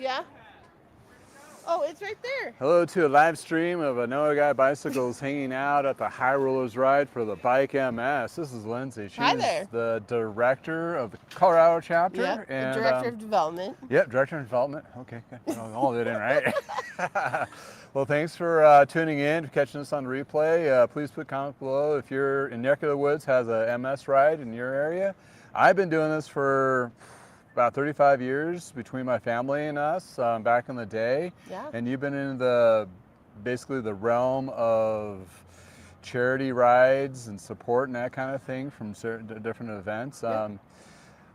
Yeah. Oh, it's right there. Hello to a live stream of a Noah Guy Bicycles hanging out at the High Rollers Ride for the Bike MS. This is Lindsay. Hi She's there. the director of the Colorado Yep. chapter. The And director of development. yep, director of development. Okay, good. All of it in, right? Well, thanks for tuning in, catching us on replay. Please put comments below if you're in neck of the woods, has a MS ride in your area. I've been doing this for about 35 years between my family and us back in the day. Yeah. And you've been in basically the realm of charity rides and support and that kind of thing from certain different events. Yep.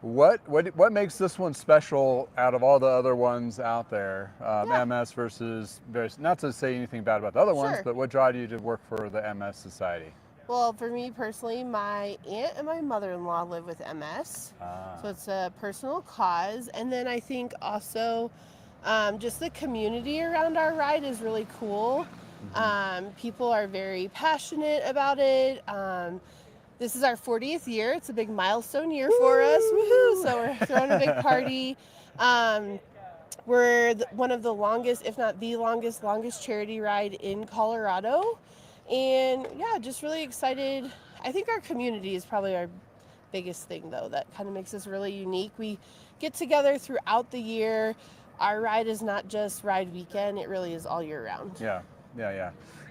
What makes this one special out of all the other ones out there? Yeah. MS versus various, not to say anything bad about the other ones, Sure. but what drive you to work for the MS Society? Well, for me personally, my aunt and my mother-in-law live with MS. So it's a personal cause. And then I think also just the community around our ride is really cool. People are very passionate about it. This is our 40th year. It's a big milestone year for us. Woohoo! So we're throwing a big party. We're one of the longest, if not the longest charity ride in Colorado. And yeah, just really excited. I think our community is probably our biggest thing, though, that kind of makes us really unique. We get together throughout the year. Our ride is not just ride weekend, it really is all year round. Yeah.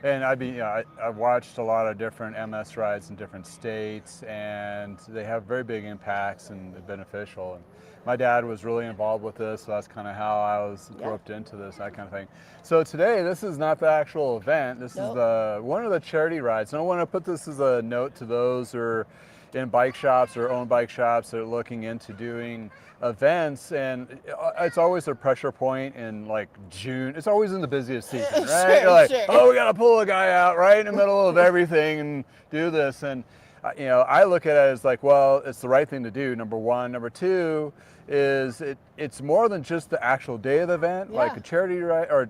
And I've watched a lot of different MS rides in different states, and they have very big impacts and beneficial. And my dad was really involved with this, so that's kind of how I was roped into this, that kind of thing. So today, this is not the actual event. This is one of the charity rides. And I want to put this as a note to those who are in bike shops or own bike shops that are looking into doing events, and it's always a pressure point in like June. It's always in the busiest season, right? You're like, oh, we got to pull a guy out right in the middle of everything and do this. And I look at it as like, well, it's the right thing to do, number one. Number two is it's more than just the actual day of the event, like a charity ride or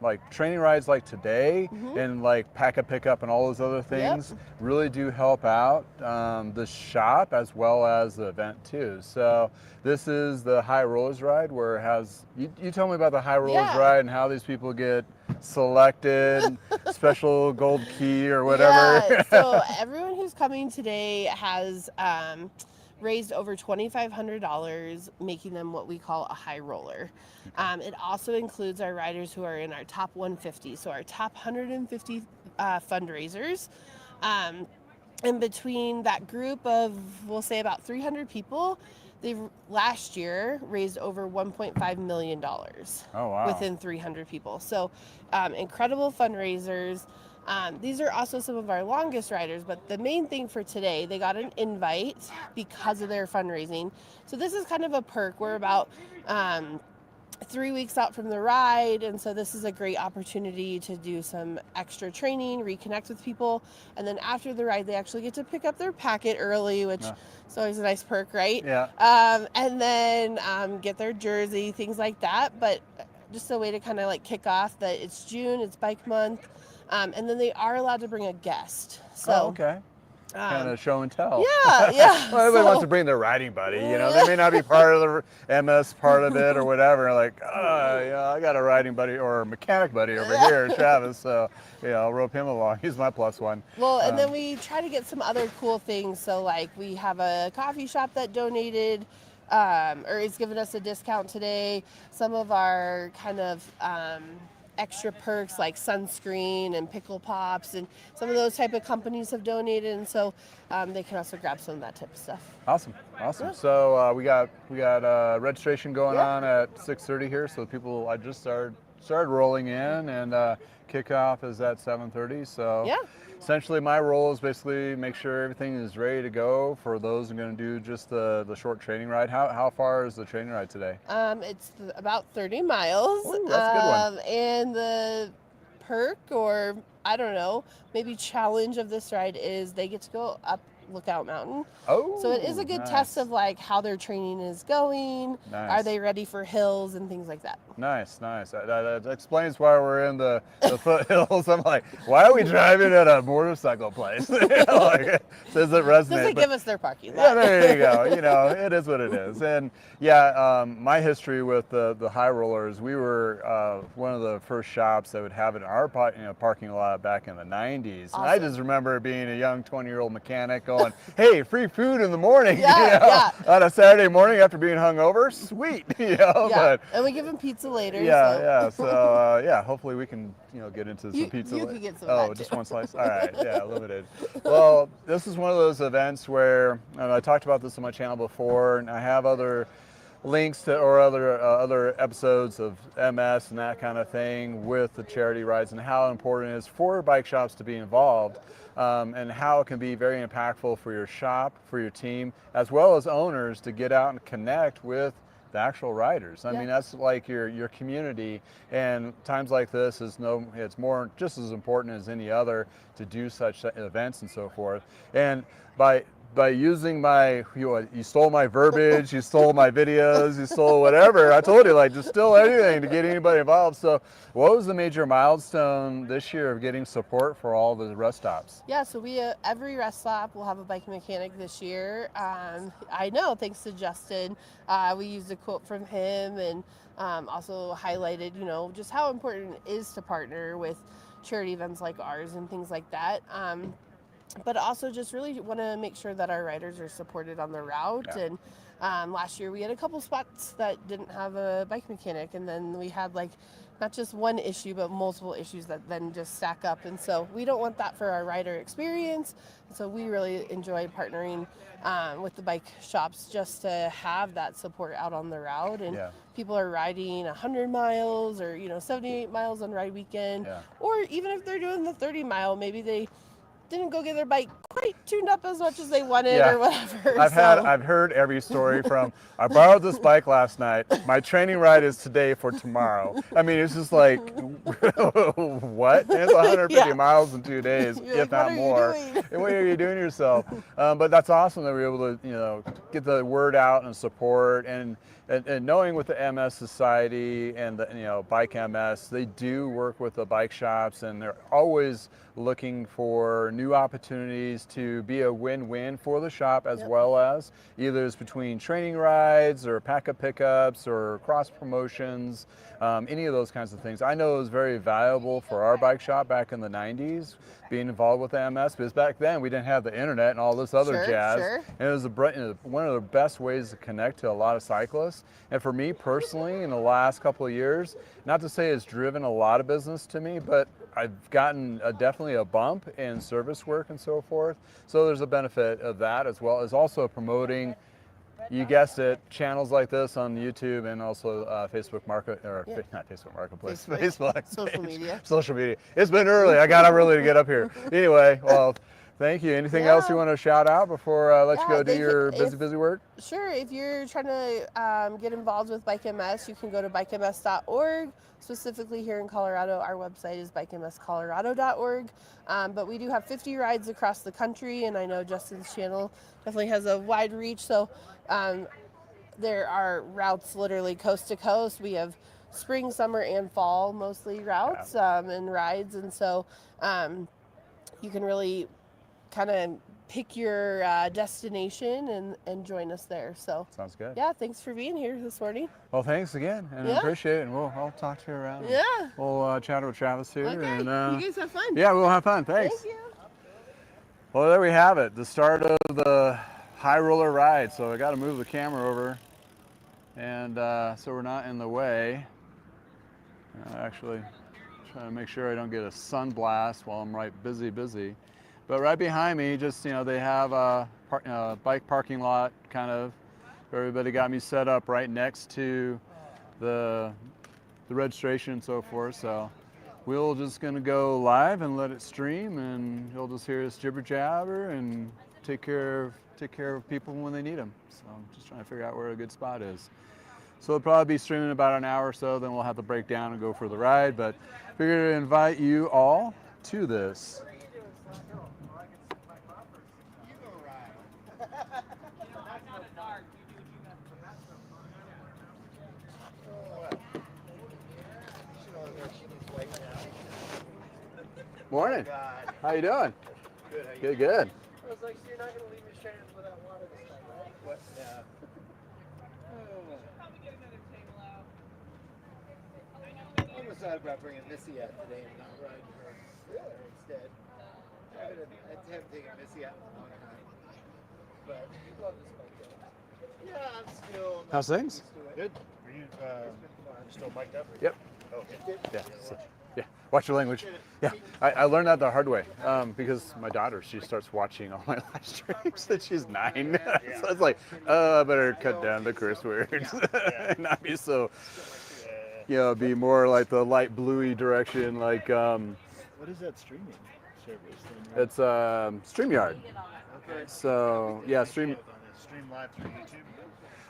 like training rides like today and like pack a pickup and all those other things really do help out the shop as well as the event too. So this is the High Rollers Ride, where it has, you tell me about the High Rollers Ride and how these people get selected, special gold key or whatever. Yeah, so everyone who's coming today has raised over $2,500, making them what we call a high roller. It also includes our riders who are in our top 150, so our top 150 fundraisers. And between that group of, we'll say about 300 people, they've last year raised over $1.5 million within 300 people. So incredible fundraisers. These are also some of our longest riders, but the main thing for today, they got an invite because of their fundraising. So this is kind of a perk. We're about 3 weeks out from the ride, and so this is a great opportunity to do some extra training, reconnect with people, and then after the ride, they actually get to pick up their packet early, which is always a nice perk, right? Yeah. And then get their jersey, things like that, but just a way to kind of like kick off that it's June, it's bike month. And then they are allowed to bring a guest. So, okay. Kind of show and tell. Yeah. Well, everybody wants to bring their riding buddy. They may not be part of the MS part of it or whatever. Like, I got a riding buddy or a mechanic buddy over here, Travis. So, I'll rope him along. He's my plus one. Well, and then we try to get some other cool things. So, like, we have a coffee shop that donated or is giving us a discount today. Some of our kind of extra perks like sunscreen and pickle pops, and some of those type of companies have donated, and so they can also grab some of that type of stuff. Awesome. Yeah. So we got registration going on at 6:30 here. So people, I just started rolling in, and kickoff is at 7:30. So essentially my role is basically make sure everything is ready to go for those who are going to do just the short training ride. How far is the training ride today? It's about 30 miles. Ooh, that's a good one. And the perk, or I don't know, maybe challenge of this ride is they get to go up Lookout Mountain. Oh, So it is a good test of like how their training is going. Nice. Are they ready for hills and things like that? Nice. That explains why we're in the foothills. I'm like, why are we driving at a motorcycle place? Like, does it resonate? Because they give us their parking lot. Yeah, there you go. It is what it is. And yeah, my history with the high rollers, we were one of the first shops that would have it in our parking lot back in the 90s. Awesome. And I just remember being a young 20-year-old mechanic going, hey, free food in the morning, on a Saturday morning after being hungover. Sweet, But, and we give them pizza later. So hopefully we can get into some pizza. You can get some. Oh, just one slice. All right, limited. Well, this is one of those events where, and I talked about this on my channel before, and I have other links to or other episodes of MS and that kind of thing with the charity rides and how important it is for bike shops to be involved, and how it can be very impactful for your shop, for your team, as well as owners to get out and connect with the actual riders. I mean, that's like your community, and times like this it's more just as important as any other to do such events and so forth. And by using you stole my verbiage, you stole my videos, you stole whatever. I told you, just steal anything to get anybody involved. So what was the major milestone this year of getting support for all the rest stops? Yeah, so we every rest stop will have a bike mechanic this year. I know, thanks to Justin. We used a quote from him and also highlighted, just how important it is to partner with charity events like ours and things like that. But also just really want to make sure that our riders are supported on the route. Yeah. And last year we had a couple spots that didn't have a bike mechanic, and then we had not just one issue, but multiple issues that then just stack up. And so we don't want that for our rider experience. So we really enjoyed partnering with the bike shops just to have that support out on the route. And people are riding 100 miles or 78 miles on ride weekend, or even if they're doing the 30-mile, maybe they didn't go get their bike quite tuned up as much as they wanted or whatever. I've heard every story from, I borrowed this bike last night, my training ride is today for tomorrow. I mean, it's just like, what? It's 150 miles in 2 days, if not more. What are you doing yourself? But that's awesome that we're able to, get the word out and support, and knowing with the MS Society and the Bike MS, they do work with the bike shops, and they're always looking for new opportunities to be a win-win for the shop, as well as either it's between training rides or pack-up pickups or cross promotions, any of those kinds of things. I know it was very valuable for our bike shop back in the 90s, being involved with the MS, because back then we didn't have the internet and all this other jazz. And it was one of the best ways to connect to a lot of cyclists. And for me personally, in the last couple of years, not to say it's driven a lot of business to me, but I've gotten definitely a bump in service work and so forth. So there's a benefit of that, as well as also promoting, you guessed it, channels like this on YouTube, and also Facebook not Facebook Marketplace, Facebook. Social media. It's been early. I got up early to get up here. Anyway, well, thank you. Anything else you want to shout out before I let you go do your busy work? Sure. If you're trying to get involved with Bike MS, you can go to bikems.org. Specifically here in Colorado, our website is bikemscolorado.org. But we do have 50 rides across the country, and I know Justin's channel definitely has a wide reach. So there are routes literally coast to coast. We have spring, summer, and fall mostly routes and rides. And so you can really kind of pick your destination and join us there. So sounds good. Yeah, thanks for being here this morning. Well, thanks again, and I appreciate it. And I'll talk to you around. Yeah. We'll chat with Travis here. Okay. And, you guys have fun. Yeah, we'll have fun. Thanks. Thank you. Well, there we have it. The start of the high roller ride. So I got to move the camera over, and so we're not in the way. Actually, trying to make sure I don't get a sun blast while I'm busy. But right behind me, just, they have a bike parking lot, kind of. Everybody got me set up right next to the registration and so forth. So we're just going to go live and let it stream, and you'll just hear us jibber jabber and take care of people when they need them. So I'm just trying to figure out where a good spot is. So it'll probably be streaming about an hour or so, then we'll have to break down and go for the ride. But figured to invite you all to this. Morning. God. How you doing? Good. How you Good, good. I was like, so you're not going to leave me stranded without water this time, right? What? Yeah. I almost thought about bringing Missy out today and not riding her instead. I haven't taken Missy out in a long time. But yeah, I'm still. How's things? Good. Are you still mic'd up? Yep. Okay. Yeah. Yeah. Watch your language. Yeah. I learned that the hard way because my daughter, she starts watching all my live streams and she's 9. So it's like, I better cut down the curse words and not be so, be more like the light bluey direction. Like, What is that streaming service? it's StreamYard. Okay. So yeah, stream live through YouTube.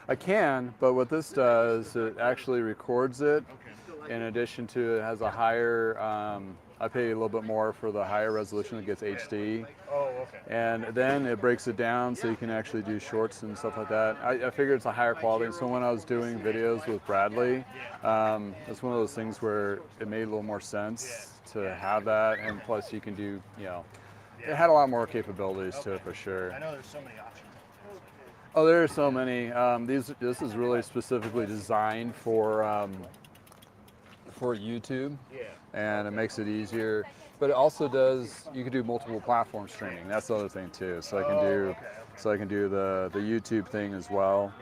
I can, but what this does, it actually records it. Okay. In addition to, it has a higher, I pay a little bit more for the higher resolution that gets HD. Oh, okay. And then it breaks it down so you can actually do shorts and stuff like that. I figured it's a higher quality. So when I was doing videos with Bradley, it's one of those things where it made a little more sense to have that. And plus you can do, it had a lot more capabilities to it for sure. I know there's so many options. Oh, there are so many. This is really specifically designed for YouTube, and it makes it easier. But it also does. You can do multiple platform streaming. That's the other thing too. So I can do the YouTube thing as well,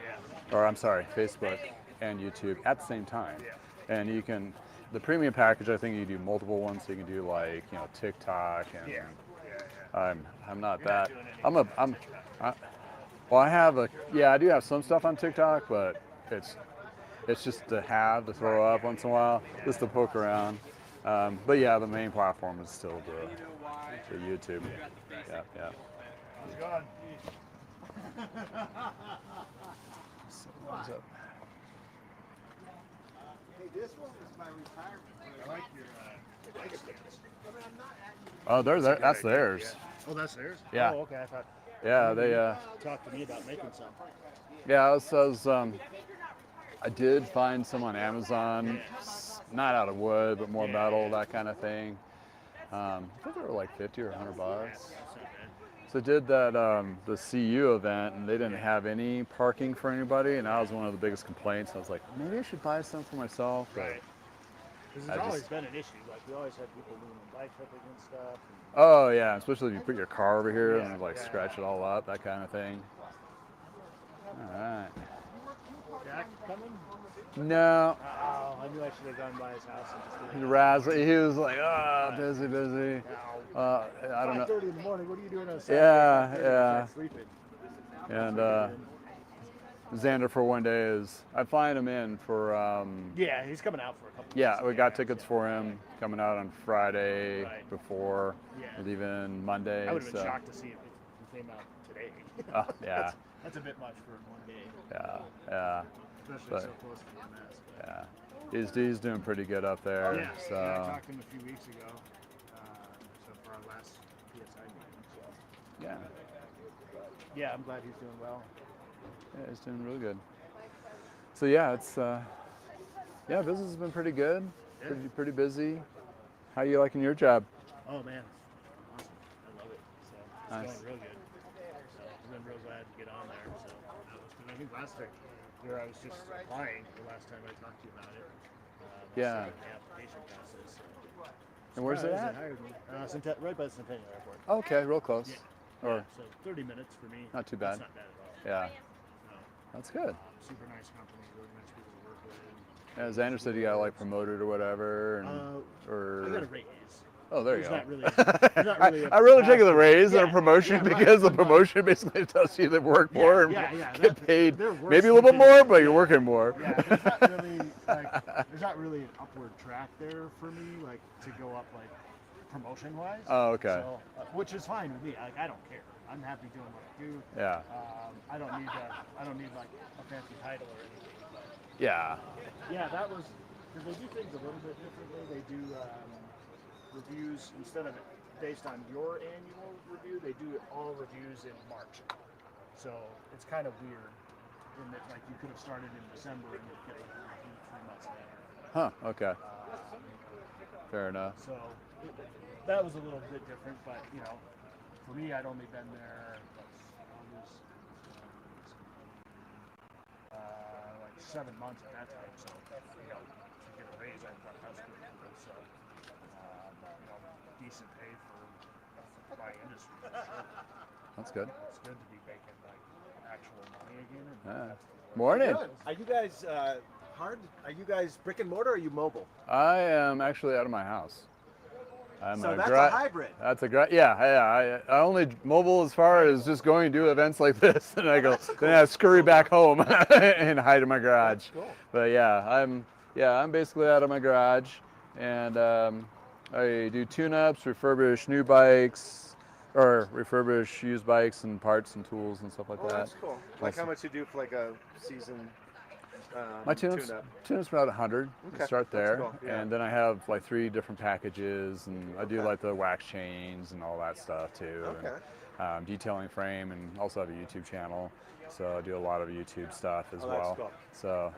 or I'm sorry, Facebook and YouTube at the same time. And you can. The premium package, I think you can do multiple ones. So you can do like TikTok and. I'm not that. Well, I do have some stuff on TikTok, but it's just to throw up once in a while, just to poke around. But yeah, the main platform is still the YouTube. Yeah. How's it going? So, what's up? Hey, this one is my retirement. I like your bike stance. Oh, that's theirs. Oh, that's theirs? Yeah. Oh, okay. I thought. Yeah, they. Talk to me about making some. Yeah, I did find some on Amazon, not out of wood, but more metal, that kind of thing. I think they were like 50 or 100 bucks. So I did that the CU event, and they didn't have any parking for anybody, and that was one of the biggest complaints. I was like, maybe I should buy some for myself. But Right. Because it's always been an issue. Like we always had people leaning bikes up against stuff. Oh yeah, especially if you put your car over here and like scratch it all up, that kind of thing. All right. Jack coming? No. Oh, I knew I should have gone by his house and Razzle. He was like, busy. I don't know. 5:30 in the morning. What are you doing on Saturday? Yeah. Sleeping. And Xander for one day I'm flying him in for. Yeah, he's coming out for a couple. Yeah, we got tickets for him coming out on Friday before, leaving Monday. I would have been shocked to see if he came out today. Oh, yeah. That's a bit much for one day. Yeah. Especially so close to the MS. Yeah. He's doing pretty good up there. Yeah. So. I talked to him a few weeks ago. So for our last PSI meeting. So. Yeah. Yeah, I'm glad he's doing well. Yeah, he's doing really good. So yeah, it's business has been pretty good. Yeah. Pretty busy. How you liking your job? Oh man, awesome! I love it. So it's Nice. going real good. So I've been real glad to get on there. So I think last year I was just applying. The last time I talked to you about it. Yeah. The application process. So. And where's it at? Hired me. Right by the Centennial Airport. Okay, real close. Yeah. So 30 minutes for me. Not too bad. That's not bad at all. Yeah. No. That's good. Super nice company. Really nice people to work with. Yeah, Xander said you got like promoted or whatever, I got a raise. Oh, there you There's go. not really I really take the raise and a promotion because the promotion basically tells you to work more and get paid maybe a little bit more, but you're working more. Yeah, there's not really an upward track there for me, like to go up like promotion wise. Oh, okay. So, which is fine with me. Like I don't care. I'm happy doing what I do. Yeah. I don't need like a fancy title or anything. But, Yeah. yeah, that was because they do things a little bit differently. They do reviews instead of it based on your annual review. They do all reviews in March. So it's kind of weird in that like you could have started in December and you get like a review 3 months later. Huh. Okay. Fair enough. So that was a little bit different, but for me, I'd only been there like 7 months at that time, so to get a raise, I thought that was pretty cool. So decent pay for my industry. For sure. That's good. It's good to be making like actual money again. And Morning. Are you guys Are you guys brick and mortar or are you mobile? I am actually out of my house. So that's a hybrid. That's a great, yeah. I only mobile as far as just going to do events like this, and I go, then I scurry back home and hide in my garage. That's cool. But I'm basically out of my garage, and I do tune-ups, refurbish new bikes, or refurbish used bikes and parts and tools and stuff like that. That's cool. Like how much you do for like a season? My tune-up's about 100. Okay. Start there, Cool. Yeah. and then I have like 3 different packages, and I do like the wax chains and all that stuff too. Okay. And, detailing frame, and also have a YouTube channel, so I do a lot of YouTube stuff as well. That's cool. So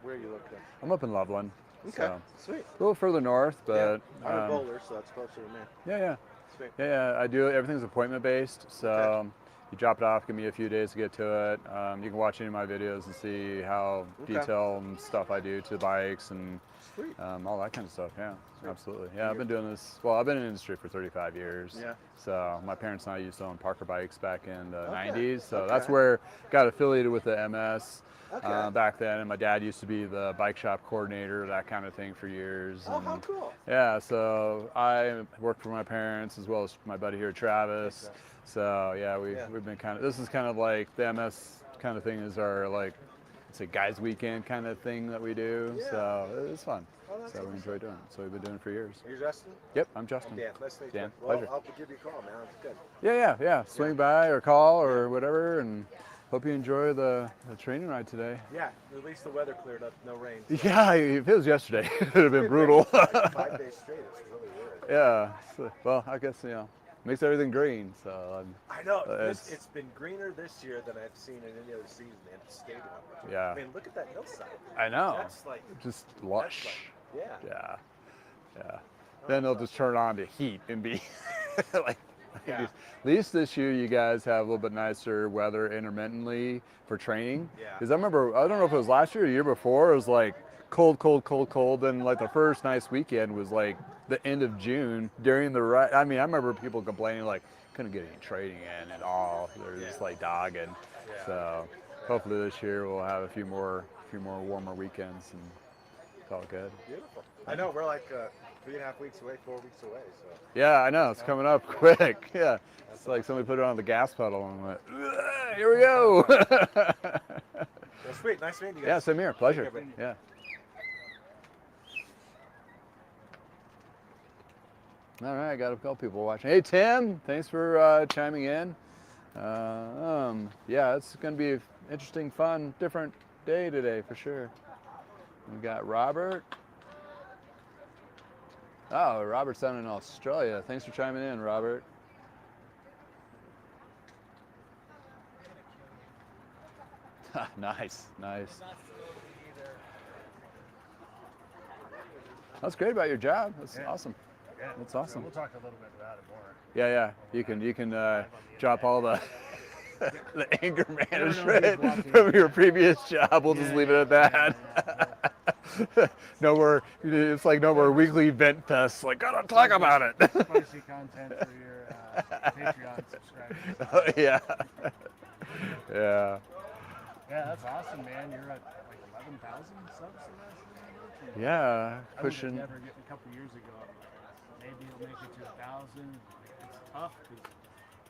Where are you located? I'm up in Loveland. Okay. So Sweet. a little further north, but I'm in Boulder, so that's closer to me. yeah. Sweet. Yeah, I do. Everything's appointment based, so Okay. you drop it off, give me a few days to get to it. You can watch any of my videos and see how detailed and stuff I do to bikes and all that kind of stuff. Yeah, absolutely. Yeah, I've been doing this. Well, I've been in the industry for 35 years. Yeah. So my parents and I used to own Parker bikes back in the 90s. So that's where got affiliated with the MS. Back then, and my dad used to be the bike shop coordinator, that kind of thing, for years. Oh, how cool! Yeah, so I worked for my parents as well as my buddy here, Travis. So we've been this is kind of like the MS kind of thing is our it's a guys weekend kind of thing that we do. Yeah. So it's fun. Oh, that's So we enjoy doing it. So we've been doing it for years. Are you Justin? Yep, I'm Justin. Dan, nice to meet you. Dan, Well, pleasure. I'll give you a call, man. It's good. Yeah. Swing by or call or whatever, and hope you enjoy the training ride today. Yeah, at least the weather cleared up, no rain. Yeah, if it was yesterday, it would have been brutal. 5 days straight, it's really weird. Yeah. So, well, I guess makes everything green. So I know. It's been greener this year than I've seen in any other season in the stadium. Yeah. I mean, look at that hillside. I know. That's like just lush. yeah. Yeah. Then they'll just turn on the heat and be at least this year you guys have a little bit nicer weather intermittently for training. Yeah. Because I remember, I don't know if it was last year or the year before, it was like cold. Then like the first nice weekend was like the end of June during the ride. I mean, I remember people complaining like couldn't get any training in at all. They're just like dogging. Yeah. So hopefully this year we'll have a few more warmer weekends and it's all good. Beautiful. I know, we're like 3.5 weeks away, 4 weeks away, so. Yeah, I know, it's coming up quick. Yeah, it's like somebody put it on the gas pedal and went, here we go. Well, sweet, nice meeting you guys. Yeah, same here, pleasure. Take care, buddy. Yeah. All right, I got a couple people watching. Hey, Tim, thanks for chiming in. Yeah, it's going to be an interesting, fun, different day today for sure. We got Robert. Oh, Robert's down in Australia. Thanks for chiming in, Robert. Nice. That's great about your job. That's awesome. Yeah, That's awesome. We'll talk a little bit about it more. Yeah. You can drop all the the anger management from your previous job. We'll just leave it at that. No more. It's like no more weekly vent fests. Like, gotta talk about it. Spicy content for your Patreon subscribers. Yeah. Yeah, that's awesome, man. You're at like 11,000 subs in that. Yeah, I pushing. would have never a couple years ago. Maybe you'll make it to 1,000. It's tough because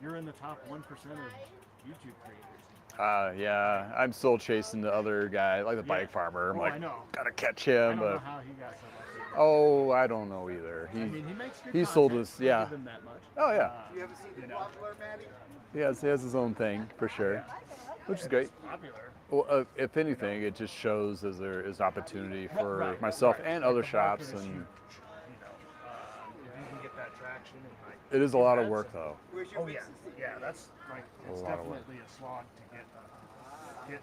you're in the top 1% of YouTube creators. Yeah, I'm still chasing the other guy, like the bike farmer. I'm I like, know. gotta catch I him. don't know But how he got so lucky. oh, I don't know either. I mean, he makes good he sold content. his, yeah. Give him that much. Oh yeah. You ever seen the popular, Maddie? He has his own thing for sure, which is great. It's popular. Well, if anything, it just shows as there is opportunity for myself and other shops, and If you can get that traction and like. it is a lot of work though. Oh yeah, that's like it's lot of work. definitely a slog to get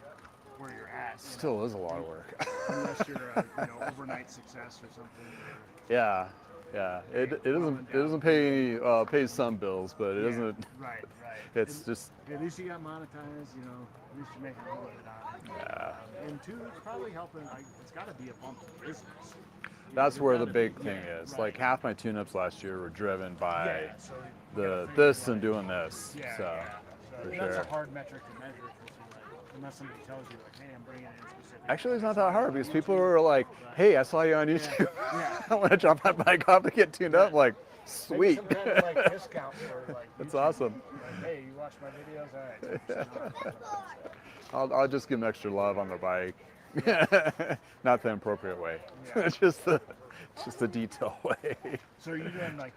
where you're at. Still is a lot of work. Unless you're a overnight success or something. Yeah. Yeah, it doesn't pay any pays some bills, but it doesn't. Right. It's And just at least you got monetized. At least you're making a little bit on it. yeah. And two, it's probably helping. It's got to be a bump in business. That's There's where the gotta big be- thing yeah, is. right. Like half my tune-ups last year were driven by Yeah, so you gotta figure, this like, and doing this. Yeah, So So for that's sure. a hard metric to measure, unless somebody tells you, like, hey, I'm bringing in specific. Actually, it's not that hard because people are like, "Hey, I saw you on YouTube. Yeah. I want to drop my bike off to get tuned up." Like, Maybe sweet. some kind of like discount for like. That's YouTube. awesome. Like, hey, you watch my videos? All right. 10% off. I'll just give them extra love on the bike, not the inappropriate way. Yeah. It's just the detail way. So are you doing like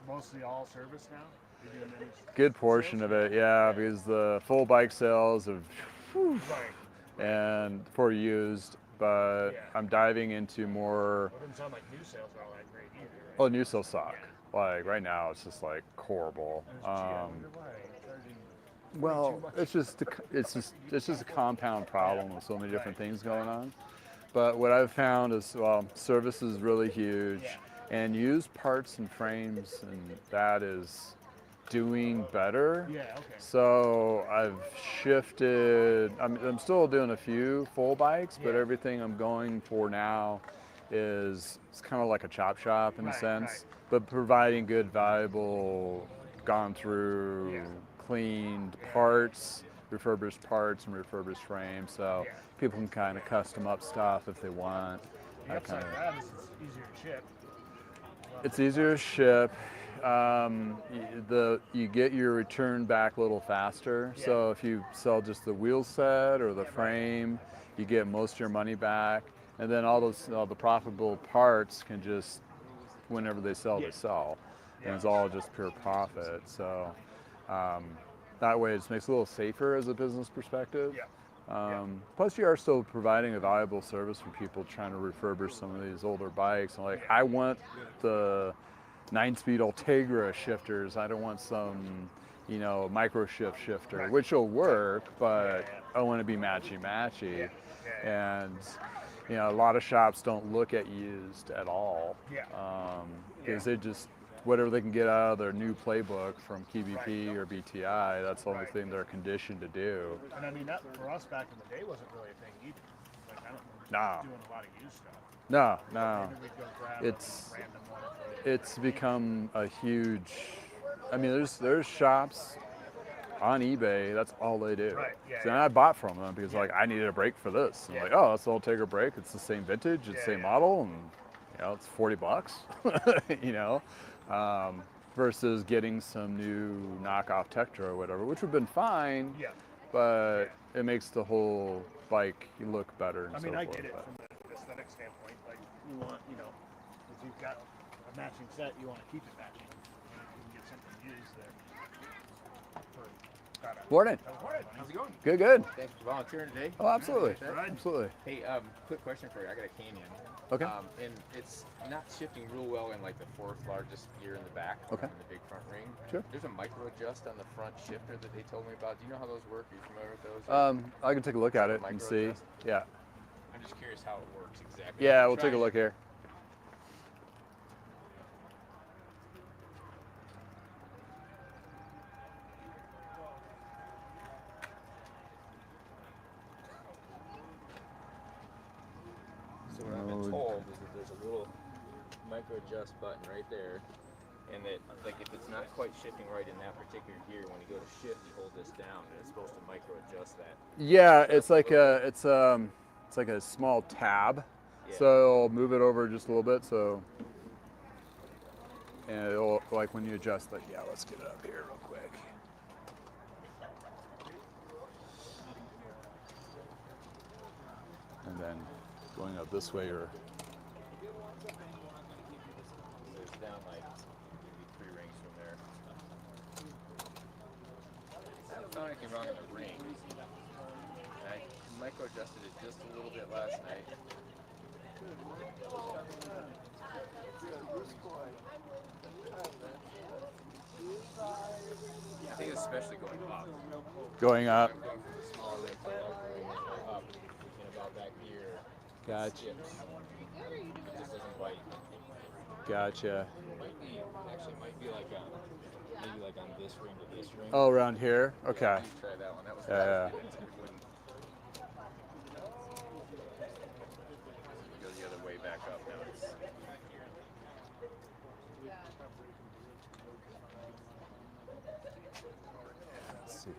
mostly all service now? You're doing any Good portion of it, yeah, because the full bike sales have, Right. and for used, but Yeah. I'm diving into more. Well, it doesn't sound like new sales are all that great either. Right? Oh, new sales suck. Like right now, it's just like horrible. Gee, I wonder why you're charging Well, too much. it's just a compound problem with so many different things going on. But what I've found is, well, service is really huge, and used parts and frames, and that is doing better. Yeah, okay. So I've shifted. I'm still doing a few full bikes, but Yeah. everything I'm going for now is it's kind of like a chop shop in a Right, sense, right. but providing good, valuable, gone through, Yeah. cleaned parts, refurbished parts, and refurbished frames. So Yeah. people can kind of custom up stuff if they want. The that upside kind of of- that is it's easier to ship. It's easier to ship. You get your return back a little faster. Yeah. So if you sell just the wheel set or the frame, you get most of your money back, and then all the profitable parts can just, whenever they sell, Yeah. they sell, Yeah. and it's all just pure profit. So that way, it just makes it a little safer as a business perspective. Yeah. Plus, you are still providing a valuable service for people trying to refurbish some of these older bikes. And like, I want the 9-speed Ultegra shifters. I don't want some, micro shift shifter, which will work, but I want to be matchy. And a lot of shops don't look at used at all. Because they just, whatever they can get out of their new playbook from KBP or BTI, that's the only thing they're conditioned to do. And I mean, that for us back in the day wasn't really a thing either. Like, I don't remember No. doing a lot of used stuff. No. Maybe we'd go grab It's- a random one. It's become a huge, there's shops on eBay, that's all they do. Right, yeah, So, and I bought from them because like I needed a brake for this. And Yeah. like, oh, that's the Ultegra brake. It's the same vintage, it's the same model, and it's $40. Versus getting some new knockoff Tetra or whatever, which would have been fine. Yeah. But it makes the whole bike look better. And I mean, so I forth, get it but- from an aesthetic standpoint. Like, you want, if you've got a matching set, you want to keep it matching. You can get something used there. Morning. How's it going? Good. Thanks for volunteering today. Oh, absolutely. Right. Absolutely. Hey, quick question for you. I got a Canyon. Okay. And it's not shifting real well in like the fourth largest gear in the back. Okay. In the big front ring. Sure. There's a micro adjust on the front shifter that they told me about. Do you know how those work? Are you familiar with those? I can take a look at it and Micro see. adjust? Yeah. I'm just curious how it works exactly. Yeah, I'm we'll take a trying- look here. So what I've been told is that there's a little micro adjust button right there, and that like if it's not quite shifting right in that particular gear, when you go to shift, you hold this down, and it's supposed to micro adjust that. Yeah, it's like a small tab. Yeah. So it'll move it over just a little bit. So, and it'll like when you adjust, like let's get it up here real quick. And then going up this way, or So it's down like maybe 3 rings from there. I haven't found anything wrong in the ring. I micro adjusted it just a little bit last night. I think especially going up. going up. I'm going from the small ring to the larger ring and up in about that gear. Gotcha. It just doesn't bite. Gotcha. Might be like maybe like on this ring to this ring. Oh, around here? Okay. Yeah, you try that one. That was Yeah. Go the other way back up now. Let's see.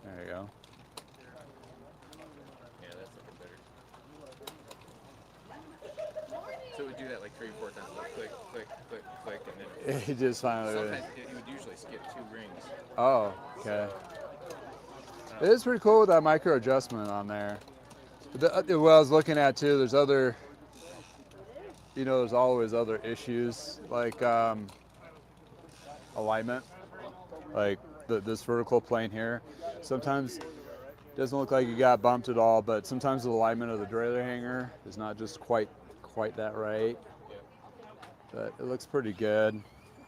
There you go. Yeah, that's looking better. So it would do that like 3 or 4 times, like click, click, click, click, and then It just finally. sometimes it would usually skip 2 rings. Oh, okay. It is pretty cool with that micro adjustment on there. What I was looking at too, there's other, there's always other issues like alignment, like this vertical plane here. Sometimes it doesn't look like you got bumped at all, but sometimes the alignment of the derailleur hanger is not just quite that right. But it looks pretty good.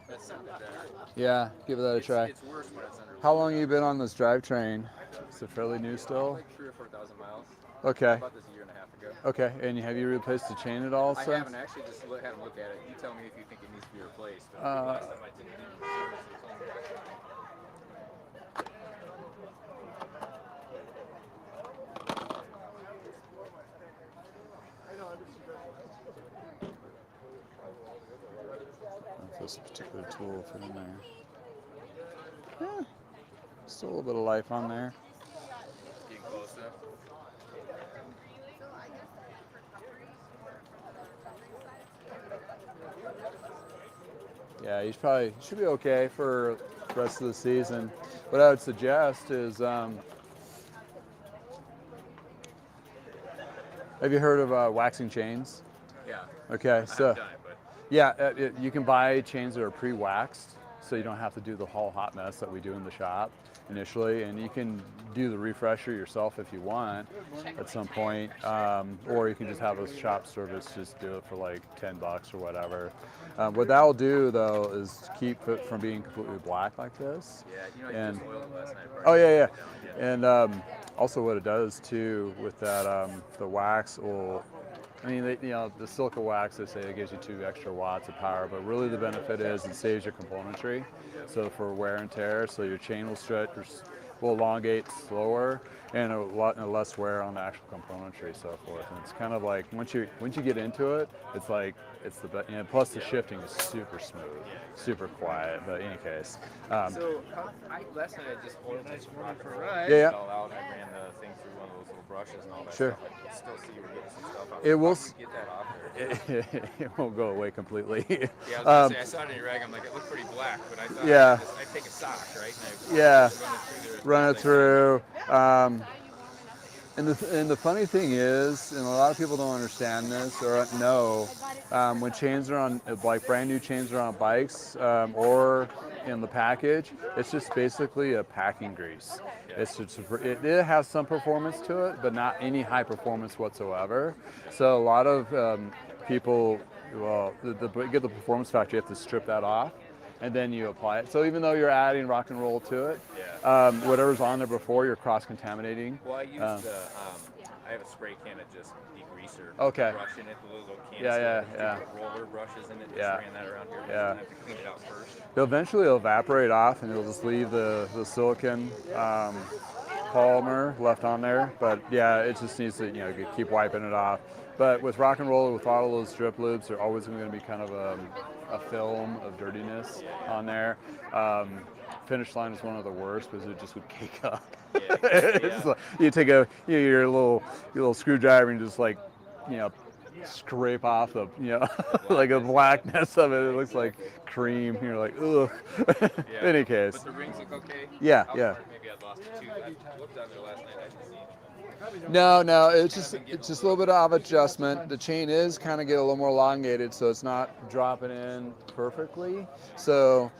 That sounded better. Yeah, give that a try. It's worse when it's under. How long have you been on this drivetrain? Is it fairly new still? Like 3,000 or 4,000 miles. Okay. About this a year and a half ago. Okay, and have you replaced the chain at all I since? haven't actually just had him look at it. You tell me if you think it needs to be replaced. But last time I did it, it was This particular tool fit in there. Yeah, still a little bit of life on there. getting close enough. Yeah, he should be okay for the rest of the season. What I would suggest is, have you heard of waxing chains? Yeah. Okay, I so haven't done it, but yeah, you can buy chains that are pre-waxed, so you don't have to do the whole hot mess that we do in the shop initially, and you can do the refresher yourself if you want at some point, or you can just have a shop service just do it for like $10 or whatever. What that will do though is keep it from being completely black like this. yeah, And you just oiled it last night. oh yeah, And and also what it does too with that the wax will. I mean, the silica wax, they say it gives you 2 extra watts of power, but really the benefit is it saves your componentry. So for wear and tear, so your chain will stretch, will elongate slower, and a lot less wear on the actual componentry, so forth. And it's kind of like once you get into it, it's like it's the best. Plus the shifting is super smooth, super quiet. But in any case, so last night I just oiled it yeah. all out. I ran the thing through one of those little brushes and all that Sure. stuff. I can still see you were getting some stuff out. It will. How did you get that off there? It won't go away completely. Yeah, I was gonna say, I saw it in your rag. I'm like, it looked pretty black, but I thought Yeah. I'd take a sock, right? And Yeah. Run it through there. Run it through. And the funny thing is, and a lot of people don't understand this or know, when chains are on, like brand new chains are on bikes or in the package, it's just basically a packing grease. It's just, it has some performance to it, but not any high performance whatsoever. So a lot of people, well, to get the performance factor, you have to strip that off, and then you apply it. So even though you're adding rock and roll to it, whatever's on there before, you're cross-contaminating. Well, I used I have a spray can of just degreaser Okay. brush in it, the little cans. Yeah. Roller brushes in it. Yeah. Just ran that around here. Yeah. I have to clean it out first. Eventually it'll evaporate off, and it'll just leave the silicon polymer left on there. But yeah, it just needs to keep wiping it off. But with rock and roll, with all those drip loops, there's always going to be kind of a film of dirtiness on there. Finish line is one of the worst because it just would cake up. It's like, you take your little screwdriver and just scrape off the like the blackness of it. It looks like cream. You're like, ugh. Yeah. Any case. But the rings look okay. Yeah. Maybe I lost a tooth. I looked on there last night. I didn't see anything. No, it's just a little bit of adjustment. The chain is kind of get a little more elongated, so it's not dropping in perfectly. So,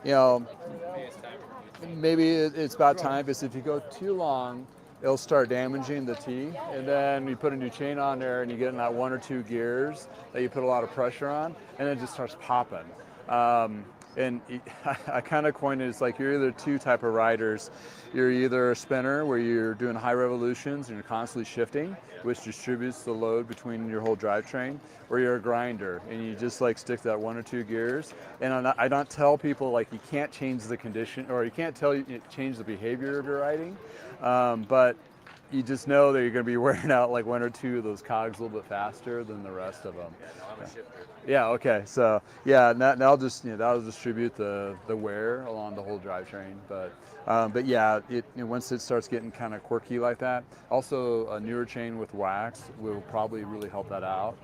Maybe it's time for you to maybe it's about time, because if you go too long it'll start damaging the tee, and then you put a new chain on there, and you get in that 1 or 2 gears that you put a lot of pressure on, and it just starts popping. And I kind of coined it, it's like you're either 2 type of riders. You're either a spinner where you're doing high revolutions and you're constantly shifting, which distributes the load between your whole drivetrain, or you're a grinder and you just like stick that 1 or 2 gears. And I don't tell people like you can't change the condition, or you can't change the behavior of your riding, but you just know that you're going to be wearing out like 1 or 2 of those cogs a little bit faster than the rest of them. Yeah, no, I'm a shifter. Yeah. Okay. So yeah, that'll just that'll distribute the wear along the whole drivetrain. But yeah, once it starts getting kind of quirky like that, also a newer chain with wax will probably really help that out.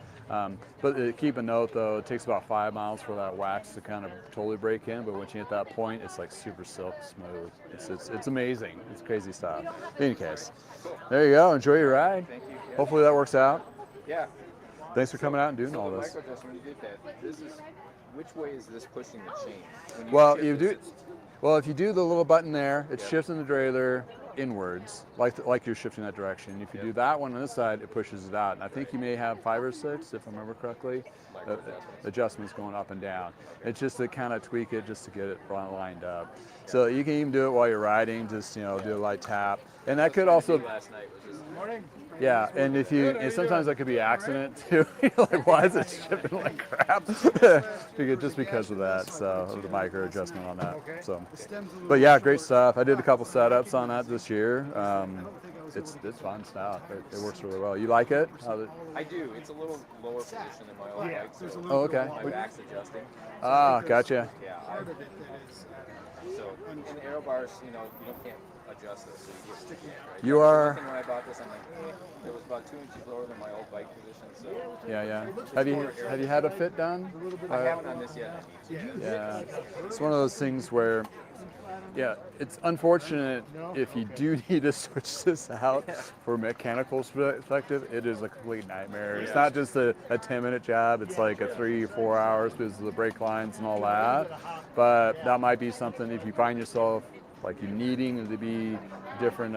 But keep a note though, it takes about 5 miles for that wax to kind of totally break in. But once you hit that point, it's like super silk smooth. It's amazing. It's crazy stuff. In any case, there you go. Enjoy your ride. Thank you. Yeah. Hopefully that works out. Yeah. Thanks for coming out and doing all the this. micro adjustment, when you did that, which way is this pushing the chain? When Well, shift you this, do. Well, if you do the little button there, it's shifting the derailleur inwards, like you're shifting that direction. If you do that one on this side, it pushes it out. And I think you may have 5 or 6, if I remember correctly, adjustments going up and down. It's just to kind of tweak it just to get it lined up. So you can even do it while you're riding, just do a light tap. And that could also. Last night was just Morning. Yeah, and sometimes that could be accident too. Like, why is it shifting like crap? Just because of that, so the micro adjustment on that. So, but yeah, great stuff. I did a couple setups on that this year. It's fun stuff. It works really well. You like it? I do. It's a little lower position than my old bike. So Oh, okay. my back's adjusting. Ah, gotcha. Yeah. So in aero bars, you can't adjust this, so you get sticky, right? You are. When I bought this, I'm like, it was about 2 inches lower than my old bike position. So Yeah. Have you had a fit done? I haven't on this yet. I need to. Yeah, it's one of those things where, yeah, it's unfortunate if you do need to switch this out for a mechanical perspective. It is a complete nightmare. It's not just a 10-minute job. It's like a 3 or 4 hours because of the brake lines and all that. But that might be something if you find yourself like you needing to be different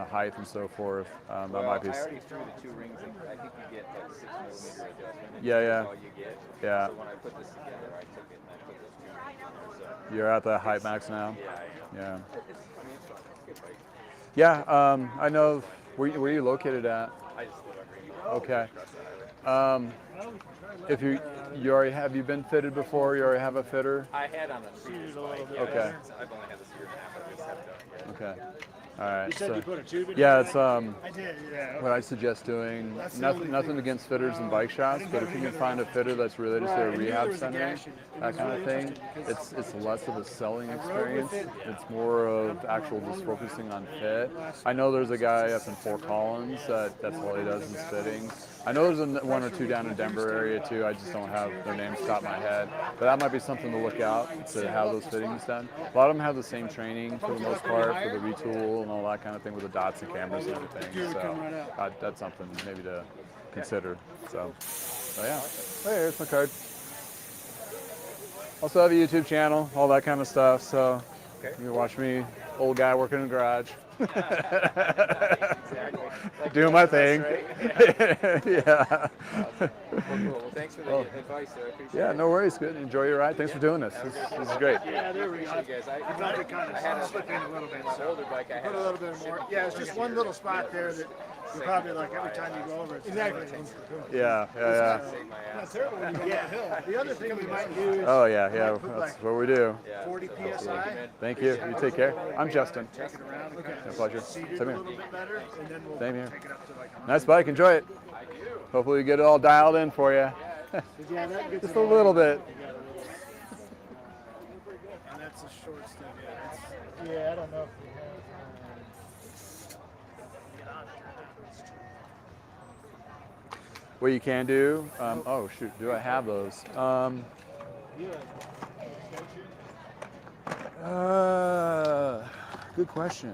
height and so forth. That might be. I already threw the 2 rings, and I think you get like 6 millimeter adjustment. Yeah. That's all you get. Yeah. So when I put this together, I took it and I put those 2 rings in there. So You're at the height max now. yeah, I Yeah. mean, it's fun. It's a good bike. Yeah. I know. Where are you located at? I just live up here. Okay. Across the highway. If you already have you been fitted before? You already have a fitter? I had on a previous bike. Yeah, Okay. I've only had this year and a half. I just haven't done it yet. Okay. All right. You said you put a tube in Yeah, your it's bike? I did, yeah. what I suggest doing. That's the only Nothing thing. against fitters and bike shops, but if you can find a fitter that's related to a Right, I knew there rehab was a center, gash in it. It that was kind of really thing, interesting it's less of a selling rode experience. with it. It's more of actual just focusing on fit. I know there's a guy up in Fort Collins that's all he does is fitting. I know there's 1 or 2 down in Denver area too. I just don't have their names top of my head, but that might be something to look out to have those fittings done. A lot of them have the same training for the most part for the retool and all that kind of thing with the dots and cameras and everything. So that's something maybe to consider. So yeah. Hey, here's my card. Also have a YouTube channel, all that kind of stuff. So you can watch me, old guy working in the garage. Doing my thing. Well, Yeah. cool. Well, thanks for the advice there. I appreciate Yeah, it. no worries. Good. Enjoy your ride. Thanks for doing this. This is great. Yeah, there we go. Appreciate you guys. I had a little bit. My older bike, I had Put a little bit more. Yeah, it's just one little spot there that you probably like every time you go over it. Exactly. Yeah. Save my ass. Yeah. The other thing we might do is Oh yeah. That's what we do. 40 psi. Thank you. You take care. I'm Justin. Take it around. Okay. My pleasure. Seat it a Same little here. bit better, and then we'll Same here. take it up to like a Nice bike. Enjoy it. Hopefully you get it all dialed in for you. Yeah, that gets Just a little bit. And that's a short step. Yeah, I don't know if we have. What you can do. Oh shoot. Do I have those? Good question.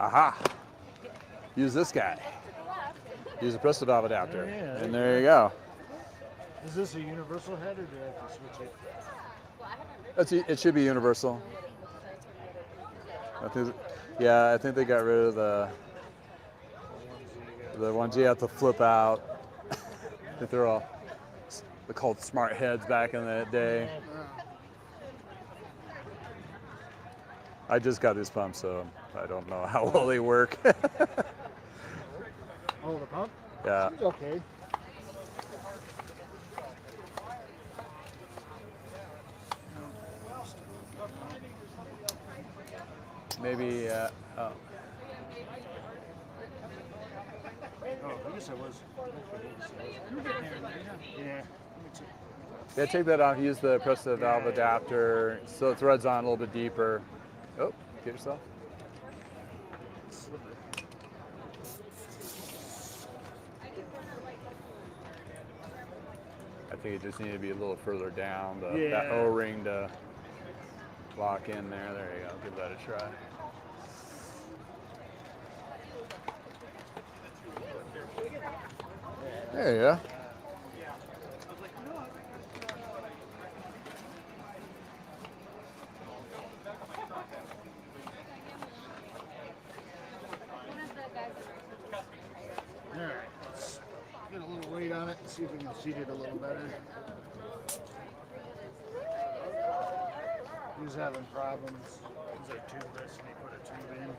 Aha. Use this guy. use a pistol valve adapter. Oh, yeah, And there you go. Is this a universal head, or do I have to switch it? It should be universal. I think they got rid of the ones you have to flip out. I think they're called smart heads back in the day. I just got these pumps, so I don't know how well they work. Oh, the pump? Yeah. It's okay. Maybe. Oh. Oh, I guess I was. Yeah. Yeah, take that off. Use the press the valve adapter so it threads on a little bit deeper. Oh, get yourself. I think it just needed to be a little further down, that O-ring to lock in there. There you go. Give that a try. There you go. All right, let's get a little weight on it and see if we can seat it a little better. He was having problems. These are tubeless, and he put a tube in.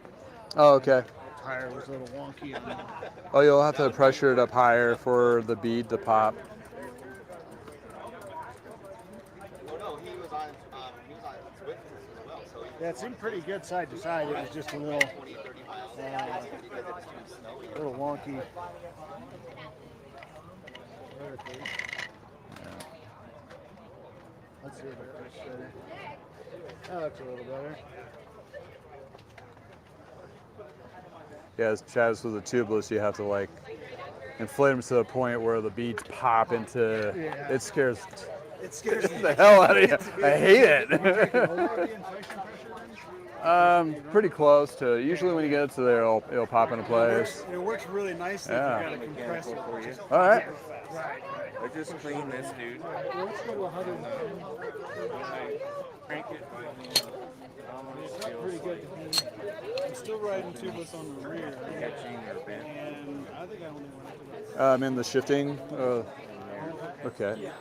Oh, okay. The tire was a little wonky on them. Oh, you'll have to pressure it up higher for the bead to pop. Yeah, it seemed pretty good side to side. It was just a little wonky. Let's see if it looks better. That looks a little better. Yeah, as Chaz with the tubeless, you have to like inflate them to the point where the beads pop into. Yeah. It scares It scares me. the hell out of you. I hate it. The inflation pressure Pretty close to. Usually when you get it to there, it'll pop into place. it works really nicely Yeah. if you got a compressor. For you. All right. Right. I just cleaned this, dude. Let's go to 110. Crank it by me. Pretty good to me. I'm still riding tubeless on the rear. Catching or bent. And I think I only went to I'm in the shifting. Okay.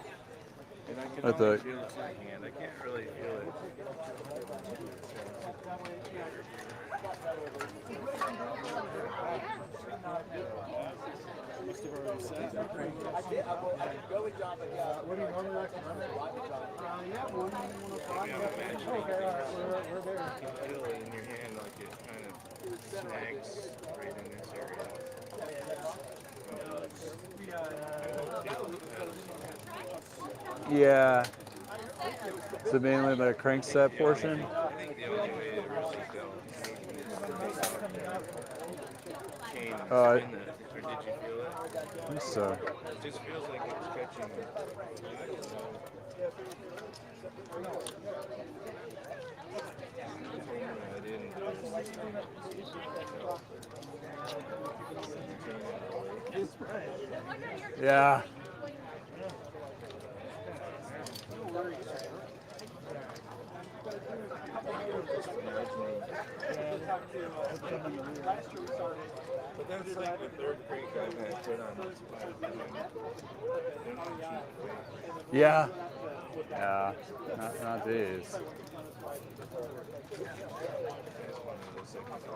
And I can At the- only feel it in my hand. I can't really feel it. What do you normally like to run it? Yeah, 105. Okay, all right, we're there. You can feel it in your hand like it kind of snags right in this area. Yeah. So mainly the crankset portion. I think the only way to really tell is chain and Uh, spin it. Or did you feel it? I think so. It just feels like it's catching. Yeah. But that's like the third crank I've had put on this pipe. Yeah. Yeah. Not these. That's one of those that can be.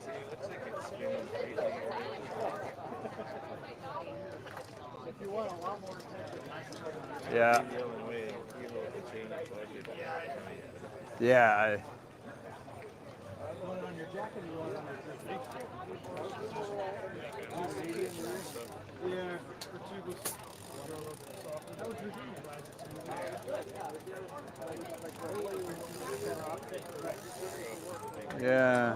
See, it looks like it's spinning crazy. If you want a lot more attention, Yeah. The only way you know to change the budget. Yeah. on your jacket, you want it on your Yeah, for tubeless. That was your Yeah.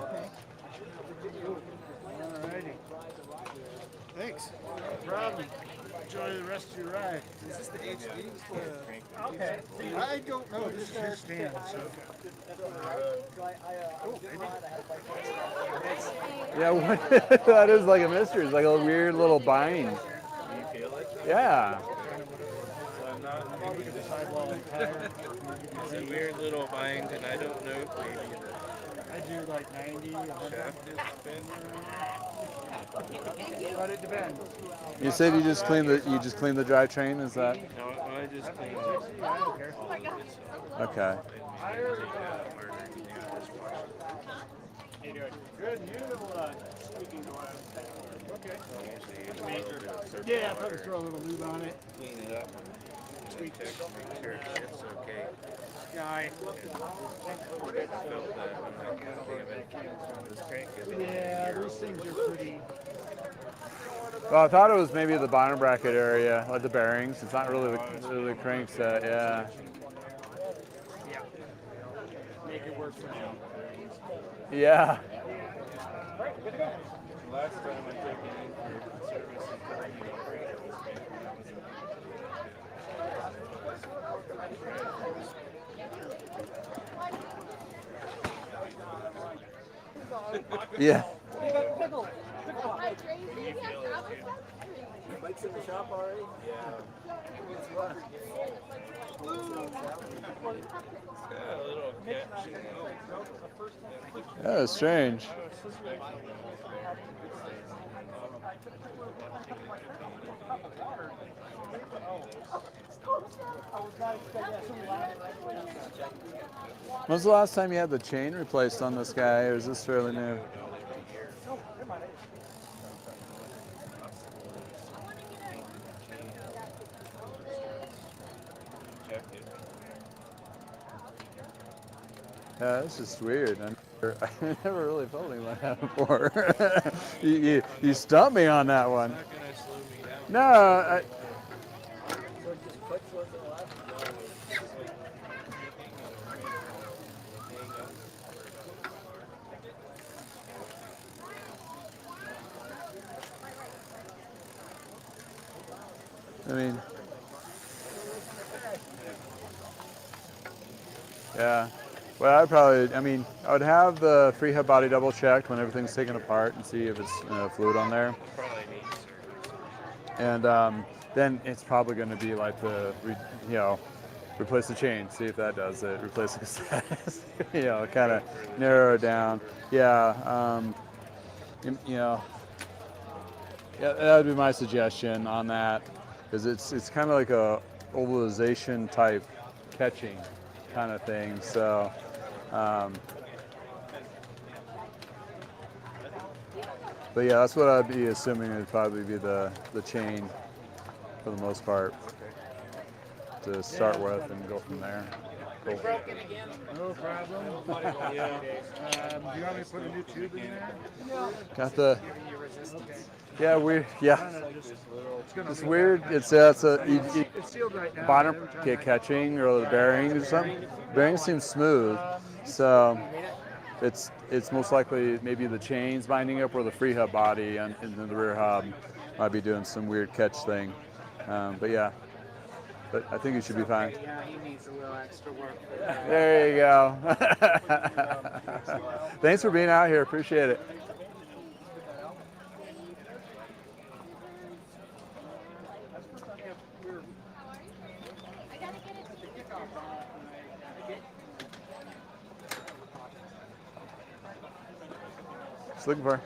Alrighty. Thanks. No problem. Enjoy the rest of your ride. Is this the HD? Okay. I don't know. This is your stand. So. Yeah, what, that is like a mystery. It's like a weird little bind. Do you feel like that? Yeah. So I'm not. Look at the sidewall and tire. It's a weird little bind, and I don't know if maybe I do like 90, the 100. shaft is bent. But it depends. You said you just clean the drivetrain. Is that No, I just cleaned it. I don't care. okay? How you doing? Good. You squeaking noise. Okay. Yeah, I'll probably throw a little lube on it. Clean it up. Tweak it. Make sure it shifts okay. Guy. Felt that when I can't think of it. This crank is Yeah, those things are pretty. Well, I thought it was maybe the bottom bracket area, like the bearings. It's not really the crankset. Yeah. Yeah. Make it work for now. Yeah. last time I took it in for service and put it in the brake, it was Yeah. Mike's in the shop already? yeah. What's what? Yeah, a little catch. That was strange. When's the last time you had the chain replaced on this guy, or is this fairly new? Yeah, that's just weird. I never really felt anything like that before. you stumped me on that one. No, I mean, yeah. Well, I would have the free hub body double checked when everything's taken apart and see if it's fluid on there. Probably needs service. And then it's probably going to be like replace the chain, see if that does it. Replace the cassette, kind of narrow it down. Yeah, yeah, that would be my suggestion on that, because it's kind of like a ovalization type catching kind of thing. So. But yeah, that's what I'd be assuming would probably be the chain for the most part to start with and go from there. Cool. No problem. Yeah. Do you want me to put a new tube in there? Got the Okay. it's weird. It's a It's sealed right now. bottom Every time get I- catching or the bearings or something. Bearings seem smooth, so it's most likely maybe the chains binding up or the free hub body and the rear hub might be doing some weird catch thing. But yeah, but I think it should be fine. Yeah, he needs a little extra work for that. There you go. Thanks for being out here. Appreciate it. Just looking for.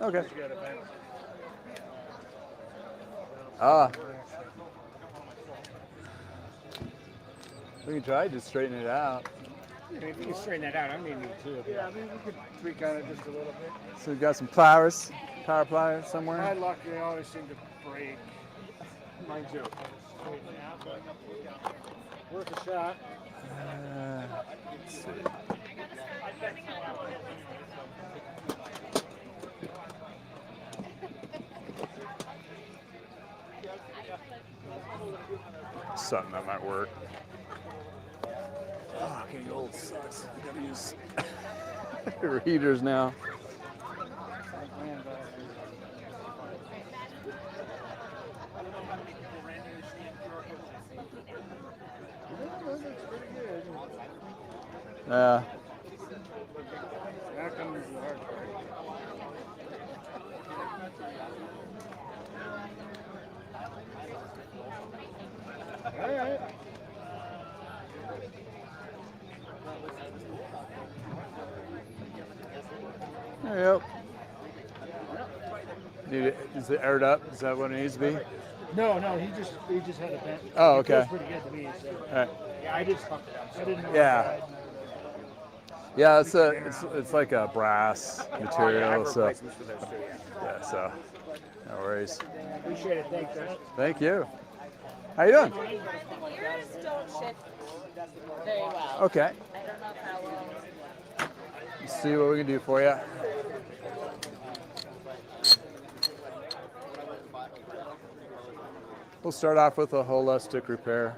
Okay. Ah. We can try just straighten it out. If you can straighten that out, I may need two. Yeah, I mean, we could tweak on it just a little bit. So we've got some pliers, power pliers My somewhere. luck, they always seem to break. Mine too. Straighten it out, but worth a shot. Let's see. Something that might work. Oh, getting old sucks. I gotta use readers now. Yeah. Now comes the hard part. All right. Yep. Is it aired up? Is that what it needs to be? No, he just had a bent. Oh, It feels okay. pretty good to me. So. All right. Yeah, I didn't know. Yeah. Yeah, it's like a brass material. So Replacements for those too. yeah, so no worries. Appreciate it. Thanks, man. Thank you. How you doing? Yours don't shift very well. Okay. I don't know how well. Let's see what we can do for you. We'll start off with a holistic repair.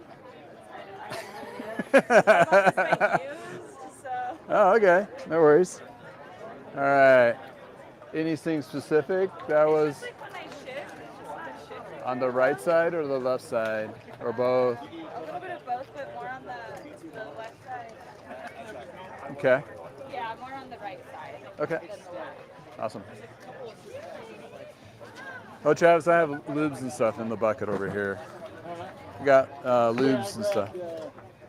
Oh, okay. No worries. All right. Anything specific that was When I shift, it's just not shifting. on the right side or the left side or both? A little bit of both, but more on the left side. Okay. Yeah, more on the right side. Okay. Than the left. Awesome. Oh, Travis, I have lubes and stuff in the bucket over here. We got lubes and stuff.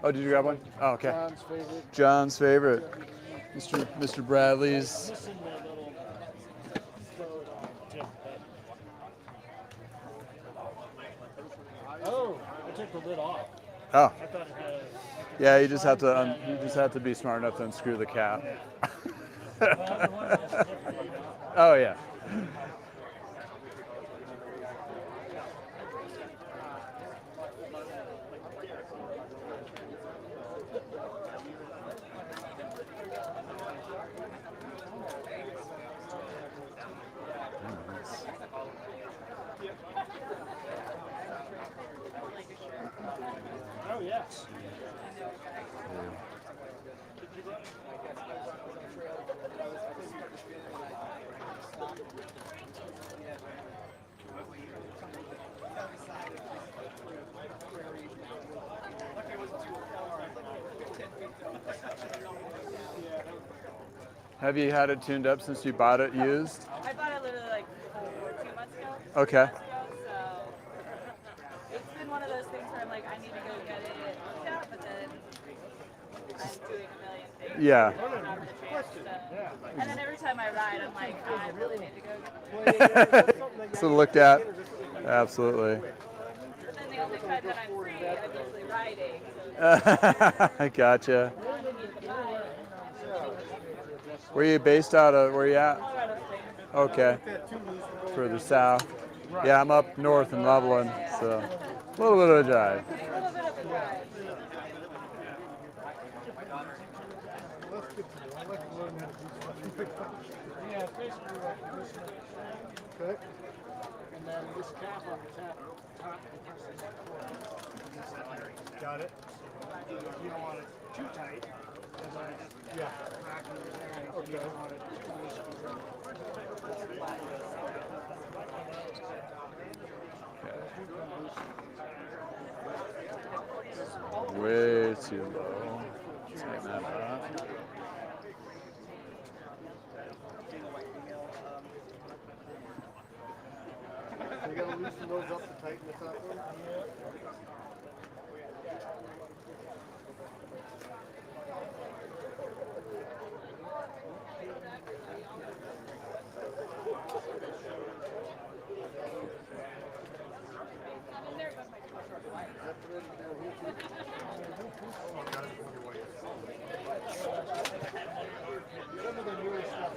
Oh, did you grab one? Oh, okay. John's favorite. John's favorite. Mr. Bradley's. Oh, I took the lid off. Oh, I thought it had. yeah. You just have to be smart enough to unscrew the cap. Oh yeah. Oh yes. Have you had it tuned up since you bought it used? I bought it literally like 2 months ago. Okay. So it's been one of those things where I'm like, I need to go get it looked at, but then I'm doing a million things. Yeah. I don't have the chance to. And then every time I ride, I'm like, I really need to go. So looked at. Absolutely. And then the only time that I'm free, I'm usually riding. So Gotcha. Where you based out of? Where you at? Colorado Springs. Okay. Further south. Yeah, I'm up north in Loveland, so a little bit of a drive. A little bit of a drive. Yeah, it's basically like this. Okay. And then this cap on the top. Got it. You don't want it too tight. Yeah. Okay. You don't want it too loose. Way too low. Tighten that up. You gotta loosen those up to tighten the top one? Some of the newer stuff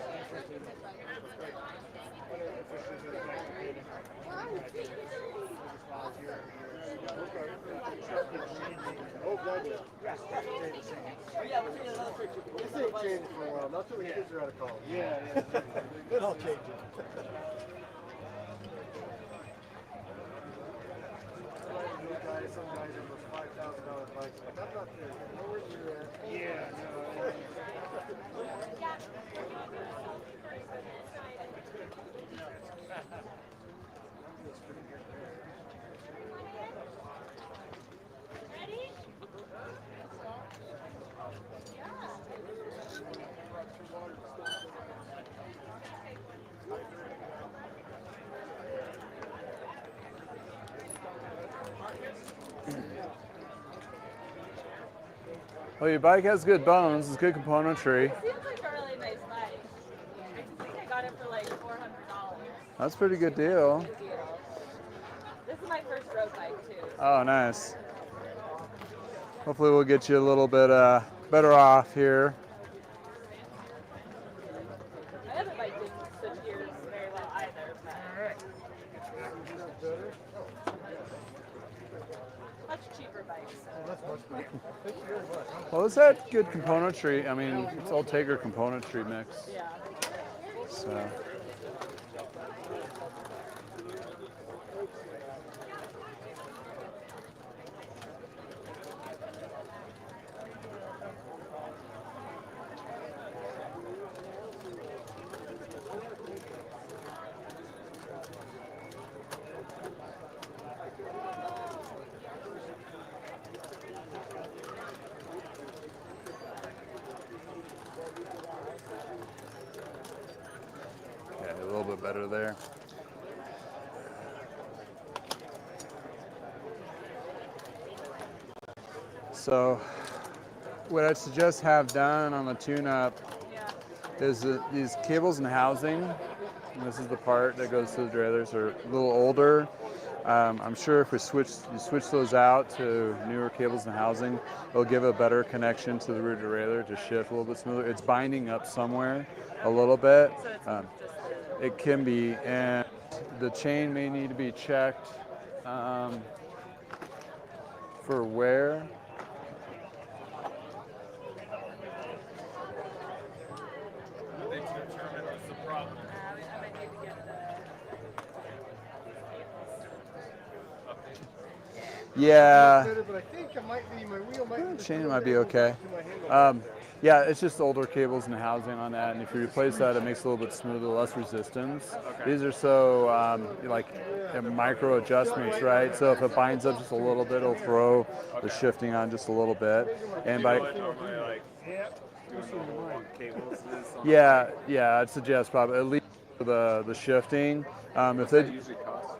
Oh, God, yeah. Yes, this ain't changed for a while. Not till the kids are out of college. Yeah, yeah. Then I'll change it. Some guys have those $5,000 bikes. Like, I'm not there. I know where you're at. Yeah, no. Well, your bike has good bones. It's good componentry. It seems like a really nice bike. I think I got it for like $400. That's a pretty good deal. Good deal. This is my first road bike too. Oh, nice. Hopefully we'll get you a little bit better off here. My other bike didn't switch gears very well either, but much cheaper bikes. Well, it's had good componentry. I mean, it's all Taker componentry mix. Yeah. So. Okay, a little bit better there. So what I'd suggest have done on the tune-up is that these cables and housing, and this is the part that goes to the derailleurs, are a little older. I'm sure if you switch those out to newer cables and housing, it'll give a better connection to the rear derailleur to shift a little bit smoother. It's binding up somewhere a little bit. It can be, and the chain may need to be checked for wear. I might need to get the Yeah. But I think it might be, my wheel might be. Chain might be okay. Yeah, it's just older cables and housing on that, and if you replace that, it makes it a little bit smoother, less resistance. These are so like micro adjustments, right? So if it binds up just a little bit, it'll throw the shifting on just a little bit. And by yeah, I'd suggest probably at least the shifting. If they usually cost?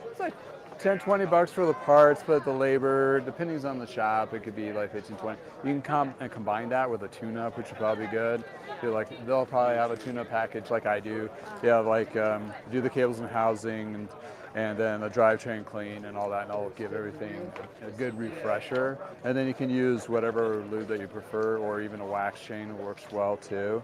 it's like 10, 20 bucks for the parts, but the labor, depending on the shop, it could be like 15, 20. You can combine that with a tune-up, which would probably be good. They'll probably have a tune-up package like I do. Yeah, like do the cables and housing and then a drivetrain clean and all that, and I'll give everything a good refresher. And then you can use whatever lube that you prefer, or even a wax chain works well too.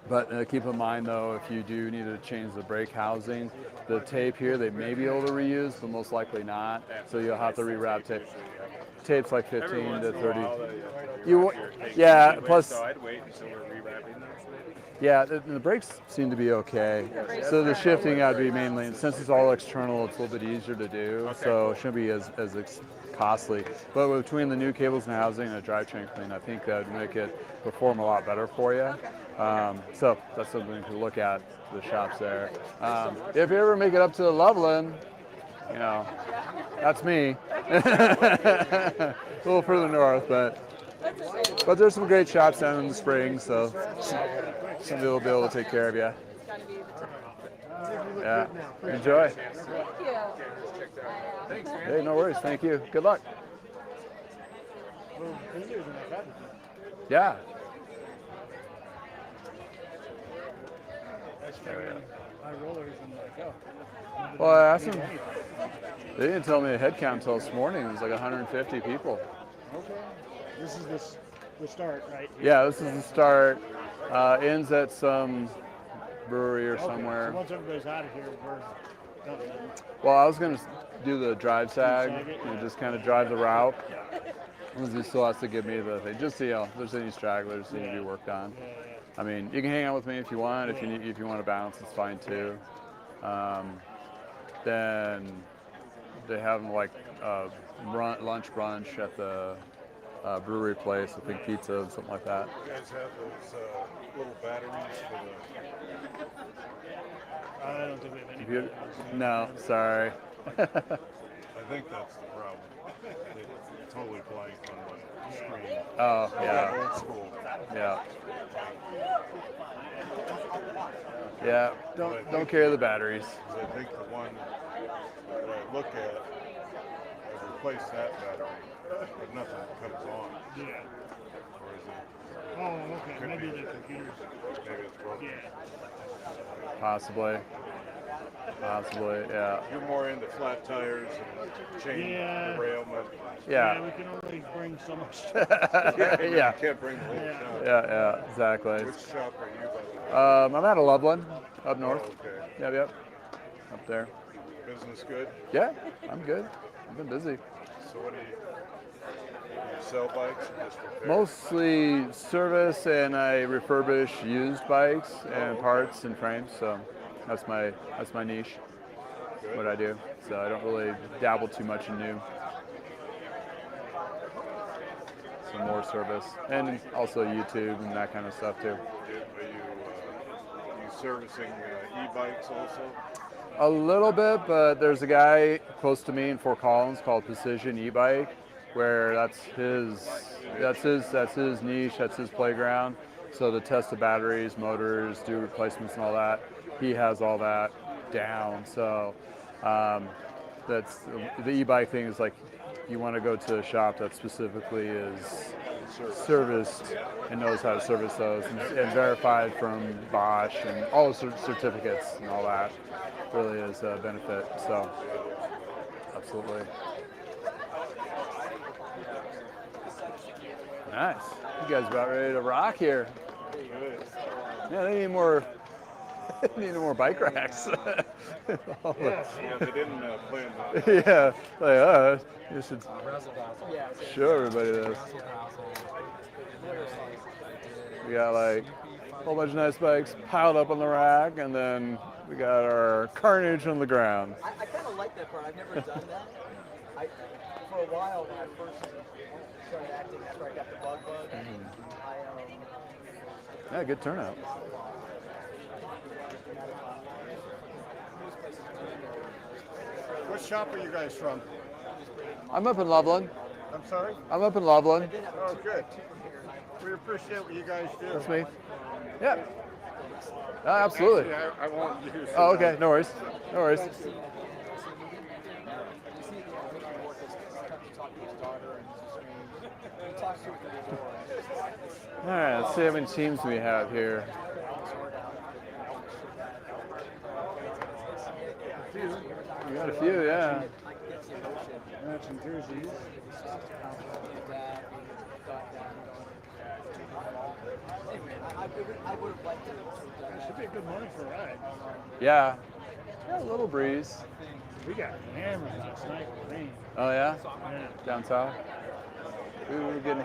But keep in mind though, if you do need to change the brake housing, the tape here they may be able to reuse, but most likely not. So you'll have to rewrap tape. Tape's like 15 to 30. Yeah. Plus, So I'd wait until we're rewrapping this. yeah, the brakes seem to be okay. So the shifting I'd be mainly, and since it's all external, it's a little bit easier to do. So it shouldn't be as costly. But between the new cables and housing and a drivetrain clean, I think that would make it perform a lot better for you. So that's something to look at, the shops there. If you ever make it up to Loveland, you know, that's me. A little further north, but there's some great shops down in the Springs, so somebody will be able to take care of you. Yeah, enjoy. Thank you. Hey, no worries. Thank you. Good luck. Yeah. Well, I asked them. They didn't tell me the head count until this morning. It was like 150 people. Okay. This is the start, right? Yeah, this is the start. Ends at some brewery or somewhere. So once everybody's out of here, we're done. Well, I was going to do the drive sag and just kind of drive the route. Lindsay still has to give me the thing, just see if there's any stragglers that need to be worked on. I mean, you can hang out with me if you want. If you want to bounce, it's fine too. Then they have like lunch brunch at the brewery place. I think pizza and something like that. You guys have those little batteries for the... I don't think we have any. No, sorry. I think that's the problem. They totally blank on the screen. Oh, yeah. Old school. Yeah. Yeah, don't carry the batteries. I think the one that I look at every replace that battery, but nothing comes on. Yeah. Or is it? Oh, okay. Could Maybe be. the computer's. Maybe it's broken. Yeah. Possibly. Yeah. You're more into flat tires and chain Yeah. derailment. Yeah. We can only bring so much. Yeah. You can't bring the whole shop. Yeah, exactly. Which shop are you by? I'm at a Loveland up north. Oh, okay. Yep. Up there. Business good? Yeah, I'm good. I've been busy. So what do you sell bikes or just repair? Mostly service, and I refurbish used bikes and parts and frames. So that's my niche. Good. What I do. So I don't really dabble too much in new. So more service, and also YouTube and that kind of stuff too. Are you servicing e-bikes also? A little bit, but there's a guy close to me in Fort Collins called Precision E-Bike, where that's his niche, that's his playground. So to test the batteries, motors, do replacements and all that, he has all that down. So that's the e-bike thing is like you want to go to a shop that specifically is serviced and knows how to service those and verified from Bosch and all the certificates and all that. Really is a benefit. So absolutely. Nice. You guys about ready to rock here. Yeah, they need more bike racks. Yeah, they didn't plan that. Yeah, like you should show everybody this. We got like a whole bunch of nice bikes piled up on the rack, and then we got our carnage on the ground. I kind of like that part. I've never done that. For a while when I first started acting after I got the bug, Yeah, good turnout. What shop are you guys from? I'm up in Loveland. I'm sorry? I'm up in Loveland. Oh, good. We appreciate what you guys do. That's me. Yeah. Absolutely. Actually, I won't use it. Oh, okay. No worries. No worries. All right, let's see how many teams we have here. We got a few, yeah. Matching jerseys. I would have liked to. That should be a good morning for a ride. Yeah. Yeah, a little breeze. We got hammered last night with rain. Oh, yeah? Yeah. Down south? We were getting...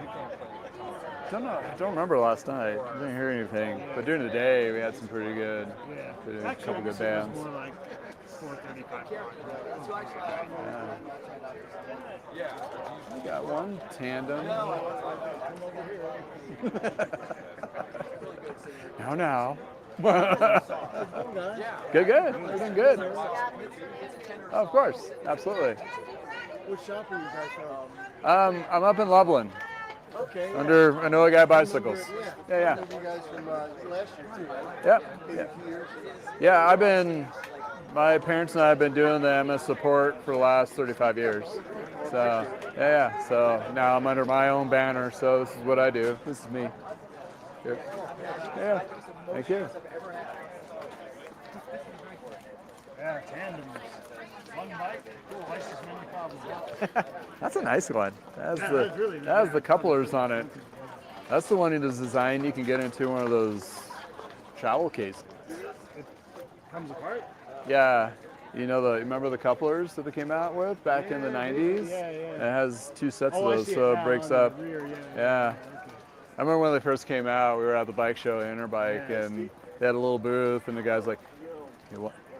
I don't remember last night. I didn't hear anything. But during the day, we had some pretty good, Yeah. a couple good It bands. was more like 4:35. Yeah. We got one tandem. Now. Good. We're doing good. Oh, of course. Absolutely. What shop are you guys from? I'm up in Loveland. Okay. Under Anoa Guy Bicycles. I Yeah. know you guys from last year too, right? Yep. Maybe a few years. Yeah, my parents and I have been doing the MS support for the last 35 years. So, yeah. So now I'm under my own banner, so this is what I do. This is me. Yep. Yeah. Thank you. Yeah, tandems. One bike, twice as many problems. That's a nice one. That's Yeah, the that's really nice. that's the couplers on it. That's the one he designed. You can get into one of those travel cases. It comes apart. Yeah. Remember the couplers that they came out with back in the 90s? Yeah. It has two sets of I those, see so now it breaks on the up. rear, Yeah. Okay. I remember when they first came out, we were at the bike show, Interbike, Yeah. and they had a little booth, and the guy's like,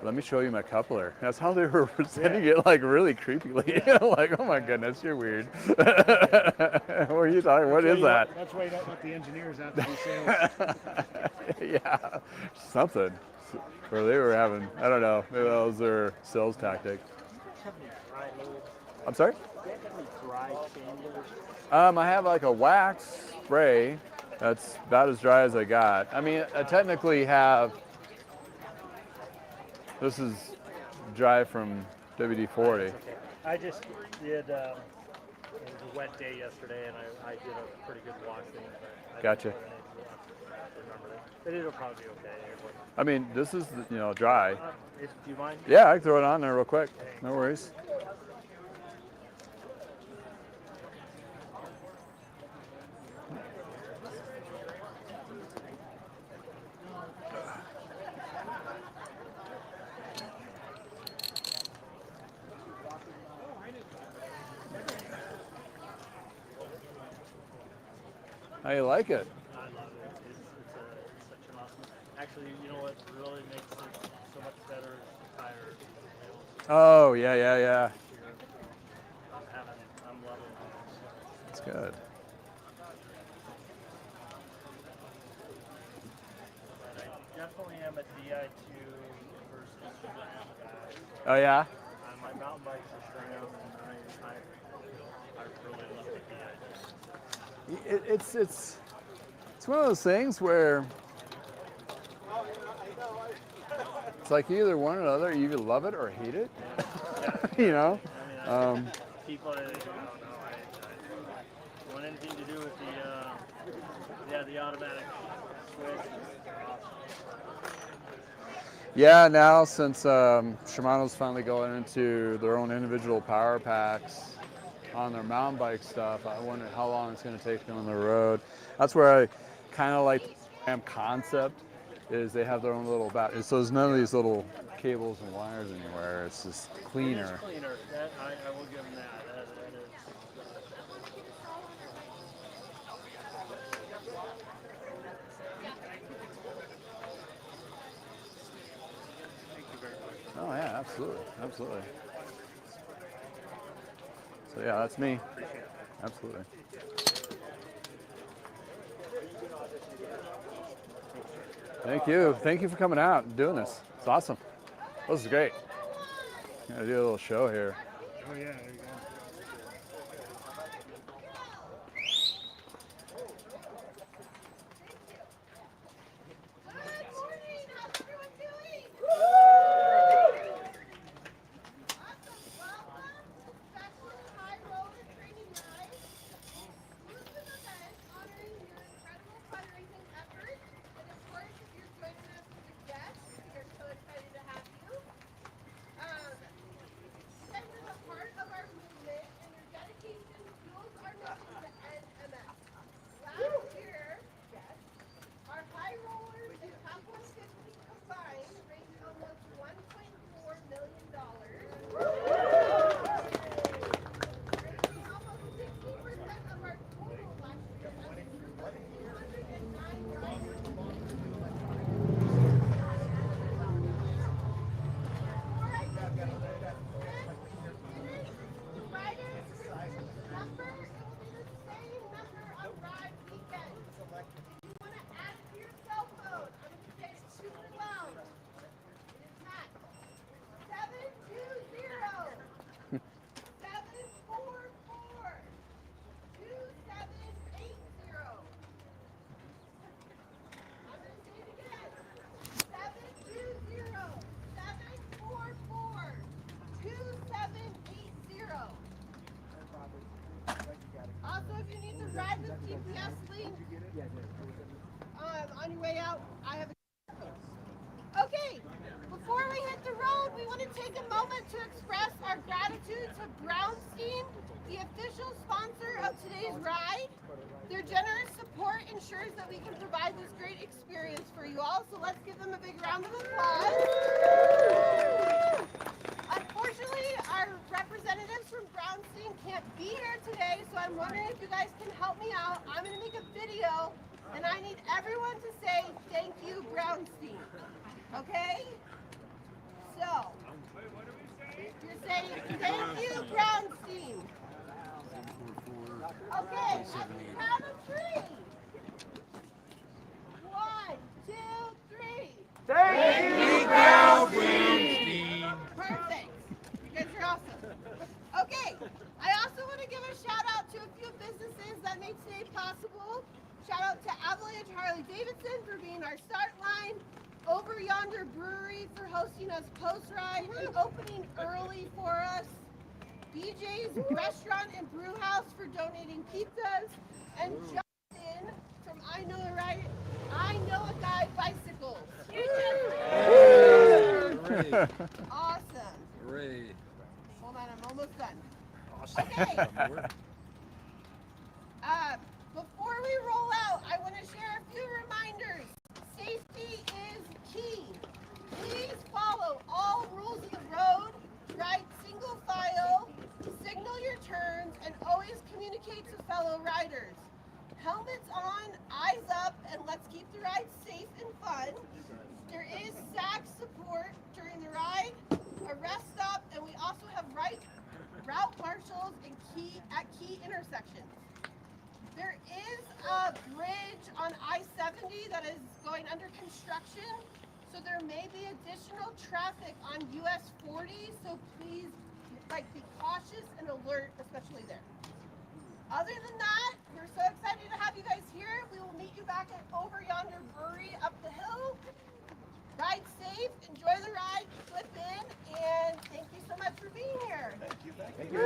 let me show you my coupler. That's how they were presenting it, like really creepily. Like, oh my goodness, you're weird. What are you talking? What is that? That's why you don't let the engineers out to do sales. Yeah, something. Or they were having, I don't know, maybe that was their sales tactic. I'm sorry? I have like a wax spray that's about as dry as I got. I mean, I technically have, this is dry from WD-40. I just did. It was a wet day yesterday, and I did a pretty good washing. But I Gotcha. didn't remember it. But it'll probably be okay. I mean, this is, dry. Do you mind? Yeah, I can throw it on there real quick. No worries. How you like it? I love it. It's such an awesome. Actually, you know what really makes it so much better is the tire wheels. Oh, yeah. I'm loving it. That's good. I definitely am a Di2 versus SRAM guy. Oh, yeah? My mountain bikes are SRAM, and I really love the Di2. It's one of those things where it's like either one or the other. You either love it or hate it. You know. People, I don't know. I want anything to do with the automatic switch. Yeah, now since Shimano's finally going into their own individual power packs on their mountain bike stuff, I wonder how long it's going to take them on the road. That's where I kind of like the Ram concept, is they have their own little battery. So there's none of these little cables and wires anywhere. It's just cleaner. It is cleaner. That, I will give them that. That is. Thank you very much. Oh yeah, absolutely. So yeah, that's me. Absolutely. Thank you for coming out and doing this. It's awesome. This is great. Gonna do a little show here. Oh yeah, there you go. Also, if you need to ride with GPS link on your way out, I have a code. Okay, before we hit the road, we want to take a moment to express our gratitude to Brownstein, the official sponsor of today's ride. Their generous support ensures that we can provide this great experience for you all, so let's give them a big round of applause. Unfortunately, our representatives from Brownstein can't be here today, so I'm wondering if you guys can help me out. I'm going to make a video, and I need everyone to say, thank you, Brownstein. Okay? So, you're saying, thank you, Brownstein. Okay, at the count of 3. 1, 2, 3. Thank you, Brownstein. Perfect. You guys are awesome. Okay, I also want to give a shout out to a few businesses that made today possible. Shout out to Avalanche Harley Davidson for being our start line. Over Yonder Brewery for hosting us post-ride and opening early for us. BJ's Restaurant and Brew House for donating pizzas, and Justin from I Know a Guy Bicycles. Awesome. Great. Hold on, I'm almost done. Awesome. Okay. Before we roll out, I want to share a few reminders. Safety is key. Please follow all rules of the road, ride single file, signal your turns, and always communicate to fellow riders. Helmets on, eyes up, and let's keep the ride safe and fun. There is SAC support during the ride, a rest stop, and we also have route marshals and at key intersections. There is a bridge on I-70 that is going under construction, so there may be additional traffic on US 40, so please be cautious and alert, especially there. Other than that, we're so excited to have you guys here. We will meet you back at Over Yonder Brewery up the hill. Ride safe, enjoy the ride, slip in, and thank you so much for being here. Thank you. Thank you.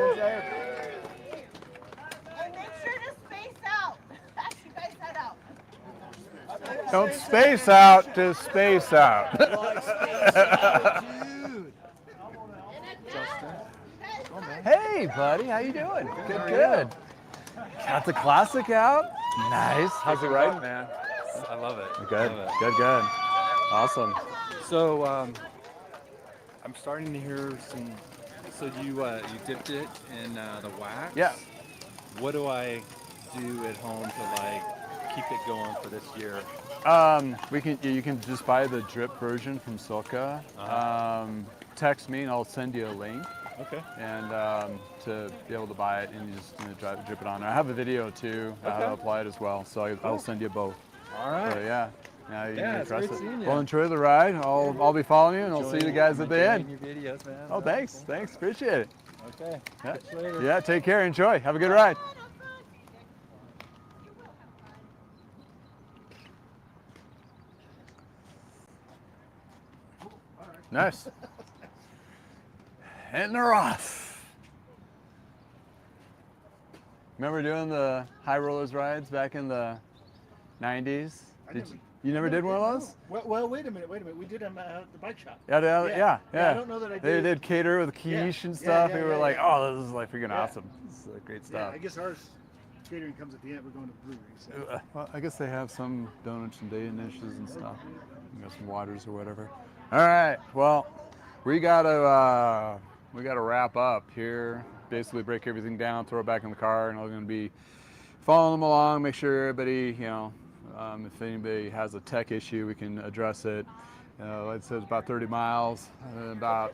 And make sure to space out as you guys head out. Don't space out, just space out. Dude. Hey, buddy, how you doing? Good, good. Got the classic out. Nice. How's it riding, man? I love it. Good, Love it. good. Awesome. So I'm starting to hear some. So you dipped it in the wax. Yeah. What do I do at home to keep it going for this year? You can just buy the drip version from Silka. Text me and I'll send you a link. Okay. And to be able to buy it, and you just drip it on there. I have a video too how to apply it as well, so I'll send you both. All right. So yeah, now you can it's trust great it. seeing you. Well, enjoy the ride. I'll be following you, and I'll see you guys at the end. Your videos, man. Oh, thanks, appreciate it. Okay. Yeah. Catch you later. Yeah, take care, enjoy, have a good ride. Nice. And they're off. Remember doing the high rollers rides back in the 90s? You never did one of those? Well, wait a minute. We did them at the bike shop. Yeah. I don't know that I did. They did cater with quiche and stuff. yeah, we were like, oh, this is freaking Yeah. awesome. This is great Yeah, stuff. I guess ours catering comes at the end. We're going to breweries. So. Well, I guess they have some donuts and dishes and stuff. You got some waters or whatever. All right. Well, we gotta wrap up here. Basically, break everything down, throw it back in the car, and I'm gonna be following them along. Make sure everybody, if anybody has a tech issue, we can address it. Like I said, it's about 30 miles. I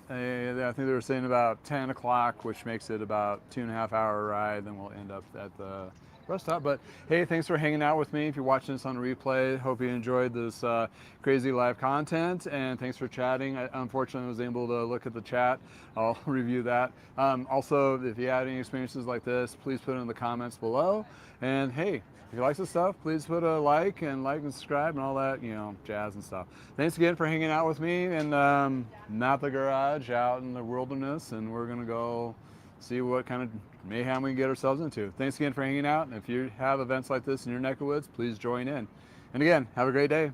think they were saying about 10 o'clock, which makes it about 2.5 hour ride. Then we'll end up at the rest stop. But hey, thanks for hanging out with me. If you're watching this on replay, hope you enjoyed this crazy live content, and thanks for chatting. I unfortunately was able to look at the chat. I'll review that. Also, if you had any experiences like this, please put it in the comments below. And hey, if you like this stuff, please put a like and subscribe and all that, jazz and stuff. Thanks again for hanging out with me in not the garage, out in the wilderness, and we're gonna go see what kind of mayhem we can get ourselves into. Thanks again for hanging out, and if you have events like this in your neck of the woods, please join in. And again, have a great day.